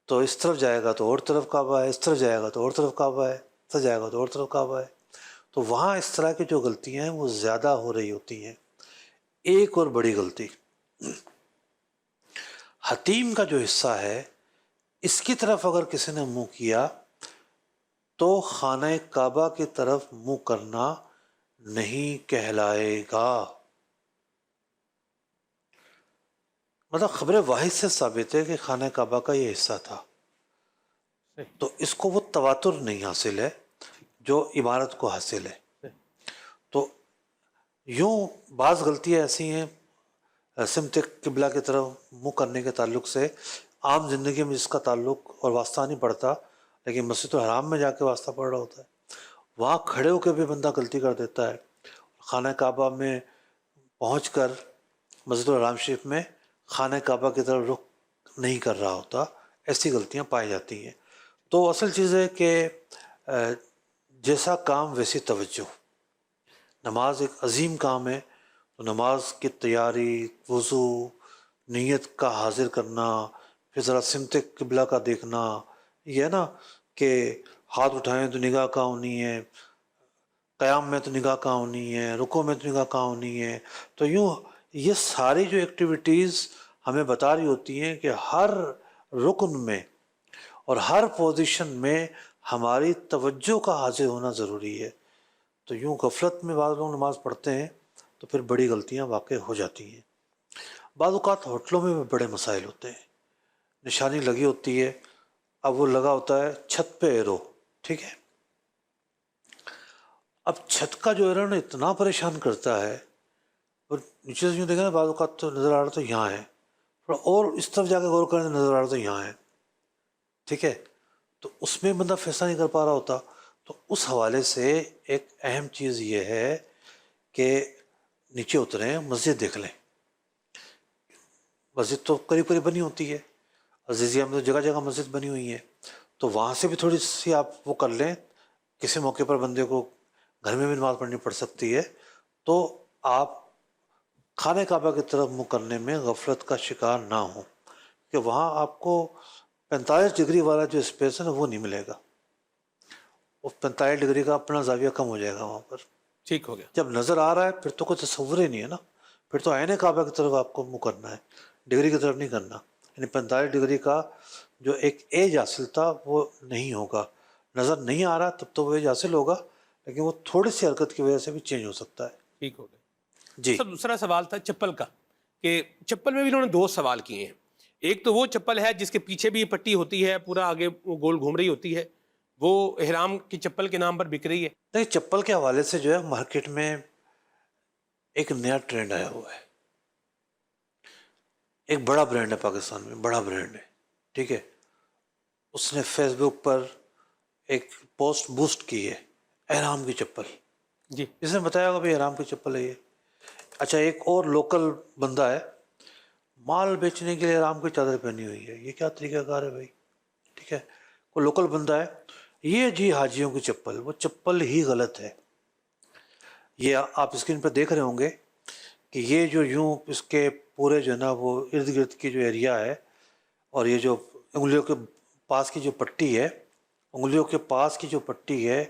تو اس طرف جائے گا تو اور طرف کعبہ ہے، اس طرف جائے گا تو اور طرف کعبہ ہے، اس طرف جائے گا تو اور طرف کعبہ ہے، تو وہاں اس طرح کی جو غلطیاں ہیں وہ زیادہ ہو رہی ہوتی ہیں۔ ایک اور بڑی غلطی، حتیم کا جو حصہ ہے اس کی طرف اگر کسی نے منہ کیا تو خانہ کعبہ کی طرف منہ کرنا نہیں کہلائے گا۔ مطلب خبر واحد سے ثابت ہے کہ خانہ کعبہ کا یہ حصہ تھا، تو اس کو وہ تواتر نہیں حاصل ہے جو عمارت کو حاصل ہے۔ تو یوں بعض غلطیاں ایسی ہیں سمت قبلہ کی طرف منہ کرنے کے تعلق سے عام زندگی میں جس کا تعلق اور واسطہ نہیں پڑتا، لیکن مسجد الحرام میں جا کے واسطہ پڑ رہا ہوتا ہے، وہاں کھڑے ہو کے بھی بندہ غلطی کر دیتا ہے، خانہ کعبہ میں پہنچ کر مسجد الحرام شریف میں خانہ کعبہ کی طرف رخ نہیں کر رہا ہوتا، ایسی غلطیاں پائی جاتی ہیں۔ تو اصل چیز ہے کہ جیسا کام ویسی توجہ۔ نماز ایک عظیم کام ہے، تو نماز کی تیاری، وضو، نیت کا حاضر کرنا، پھر ذرا سمت قبلہ کا دیکھنا، یہ ہے نا کہ ہاتھ اٹھائیں تو نگاہ کہاں ہونی ہے، قیام میں تو نگاہ کہاں ہونی ہے، رکوع میں تو نگاہ کہاں ہونی ہے، تو یوں یہ ساری جو ایکٹیویٹیز ہمیں بتا رہی ہوتی ہیں کہ ہر رکن میں اور ہر پوزیشن میں ہماری توجہ کا حاضر ہونا ضروری ہے۔ تو یوں غفلت میں بعض لوگ نماز پڑھتے ہیں تو پھر بڑی غلطیاں واقع ہو جاتی ہیں۔ بعض اوقات ہوٹلوں میں بھی بڑے مسائل ہوتے ہیں، نشانی لگی ہوتی ہے، اب وہ لگا ہوتا ہے چھت پہ ایرو، ٹھیک ہے، اب چھت کا جو ایرو نا اتنا پریشان کرتا ہے، اور نیچے سے یوں دیکھیں نا بعض اوقات تو نظر آ رہا تو یہاں ہے، اور اس طرف جا کے غور کریں تو نظر آ رہا تو یہاں ہے، ٹھیک ہے، تو اس میں بندہ فیصلہ نہیں کر پا رہا ہوتا۔ تو اس حوالے سے ایک اہم چیز یہ ہے کہ نیچے اتریں، مسجد دیکھ لیں۔ مسجد تو قریب قریب بنی ہوتی ہے، عزیزیہ میں تو جگہ جگہ مسجد بنی ہوئی ہے، تو وہاں سے بھی تھوڑی سی آپ وہ کر لیں، کسی موقع پر بندے کو گھر میں بھی نماز پڑھنی پڑ سکتی ہے، تو آپ خانہ کعبہ کی طرف منہ کرنے میں غفلت کا شکار نہ ہوں، کہ وہاں آپ کو 45 ڈگری والا جو اسپیس ہے نا وہ نہیں ملے گا، وہ 45 ڈگری کا اپنا زاویہ کم ہو جائے گا وہاں پر۔ ٹھیک ہو گیا۔ جب نظر آ رہا ہے پھر تو کوئی تصور ہی نہیں ہے نا، پھر تو عین کعبہ کی طرف آپ کو منہ کرنا ہے، ڈگری کی طرف نہیں کرنا، یعنی 45 ڈگری کا جو ایک ایج حاصل تھا وہ نہیں ہوگا، نظر نہیں آ رہا تب تو وہ ایج حاصل ہوگا، لیکن وہ تھوڑی سی حرکت کی وجہ سے بھی چینج ہو سکتا ہے۔ ٹھیک ہو گیا۔ جی، سر دوسرا سوال تھا چپل کا، کہ چپل میں بھی انہوں نے دو سوال کیے ہیں۔ ایک تو وہ چپل ہے جس کے پیچھے بھی پٹی ہوتی ہے، پورا آگے وہ گول گھوم رہی ہوتی ہے، وہ احرام کی چپل کے نام پر بک رہی ہے۔ دیکھیں چپل کے حوالے سے جو ہے مارکیٹ میں ایک نیا ٹرینڈ آیا ہوا ہے، ایک بڑا برانڈ ہے پاکستان میں، بڑا برانڈ ہے، ٹھیک ہے، اس نے فیس بک پر ایک پوسٹ بوسٹ کی ہے، احرام کی چپل، جی، جس نے بتایا ہوگا بھائی احرام کی چپل ہے یہ۔ اچھا ایک اور لوکل بندہ ہے، مال بیچنے کے لیے احرام کی چادر پہنی ہوئی ہے، یہ کیا طریقہ کار ہے بھائی، ٹھیک ہے، کوئی لوکل بندہ ہے، یہ جی حاجیوں کی چپل، وہ چپل ہی غلط ہے۔ یہ آپ اسکرین پہ دیکھ رہے ہوں گے کہ یہ جو یوں اس کے پورے جو ہے نا وہ ارد گرد کی جو ایریا ہے، اور یہ جو انگلیوں کے پاس کی جو پٹی ہے، انگلیوں کے پاس کی جو پٹی ہے،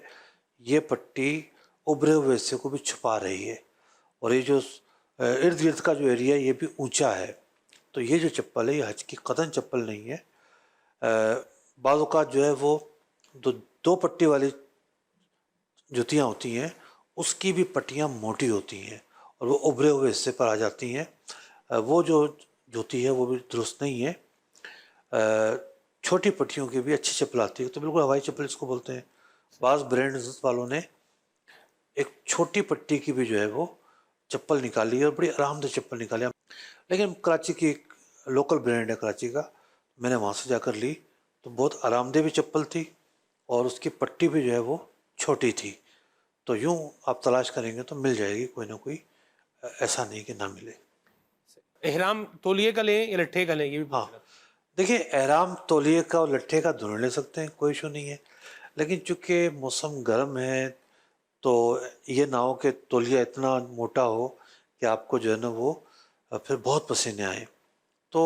یہ پٹی ابھرے ہوئے حصے کو بھی چھپا رہی ہے، اور یہ جو ارد گرد کا جو ایریا ہے یہ بھی اونچا ہے، تو یہ جو چپل ہے یہ حج کی قطعاً چپل نہیں ہے۔ بعض اوقات جو ہے وہ دو پٹی والی جوتیاں ہوتی ہیں، اس کی بھی پٹیاں موٹی ہوتی ہیں اور وہ ابھرے ہوئے حصے پر آ جاتی ہیں، وہ جو جوتی ہے وہ بھی درست نہیں ہے۔ چھوٹی پٹیوں کی بھی اچھی چپل آتی ہے، تو بالکل ہوائی چپل اس کو بولتے ہیں۔ بعض برانڈز والوں نے ایک چھوٹی پٹی کی بھی جو ہے وہ چپل نکالی ہے، اور بڑی آرام دہ چپل نکالی ہے، لیکن کراچی کی ایک لوکل برانڈ ہے کراچی کا، میں نے وہاں سے جا کر لی تو بہت آرام دہ بھی چپل تھی، اور اس کی پٹی بھی جو ہے وہ چھوٹی تھی، تو یوں آپ تلاش کریں گے تو مل جائے گی کوئی نہ کوئی، ایسا نہیں کہ نہ ملے۔ احرام تولیے کا لیں یا لٹھے کا لیں، یہ بھی ہاں دیکھیے احرام تولیے کا اور لٹھے کا دونوں لے سکتے ہیں، کوئی ایشو نہیں ہے، لیکن چونکہ موسم گرم ہے تو یہ نہ ہو کہ تولیہ اتنا موٹا ہو کہ آپ کو جو ہے نا وہ پھر بہت پسینے آئیں، تو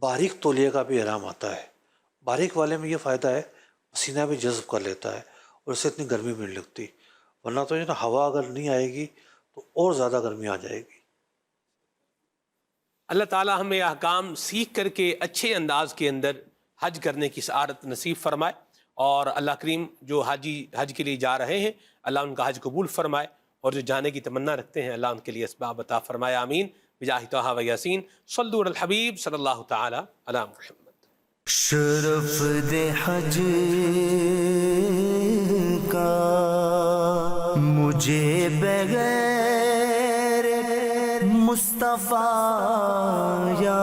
باریک تولیے کا بھی احرام آتا ہے. باریک والے میں یہ فائدہ ہے پسینہ بھی جذب کر لیتا ہے اور اس سے اتنی گرمی بھی نہیں لگتی، ورنہ تو جو نا ہوا اگر نہیں آئے گی تو اور زیادہ گرمی آ جائے گی. اللہ تعالی ہمیں احکام سیکھ کر کے اچھے انداز کے اندر حج کرنے کی سعادت نصیب فرمائے، اور اللہ کریم جو حج کے لیے جا رہے ہیں اللہ ان کا حج قبول فرمائے، اور جو جانے کی تمنا رکھتے ہیں اللہ ان کے لیے اسباب عطا فرمائے. آمین بجاہ طہ و یاسین. صلوا علی الحبیب صلی اللہ تعالی علی محمد. شرف دے حج کا مجھے بغیر مصطفیٰ یا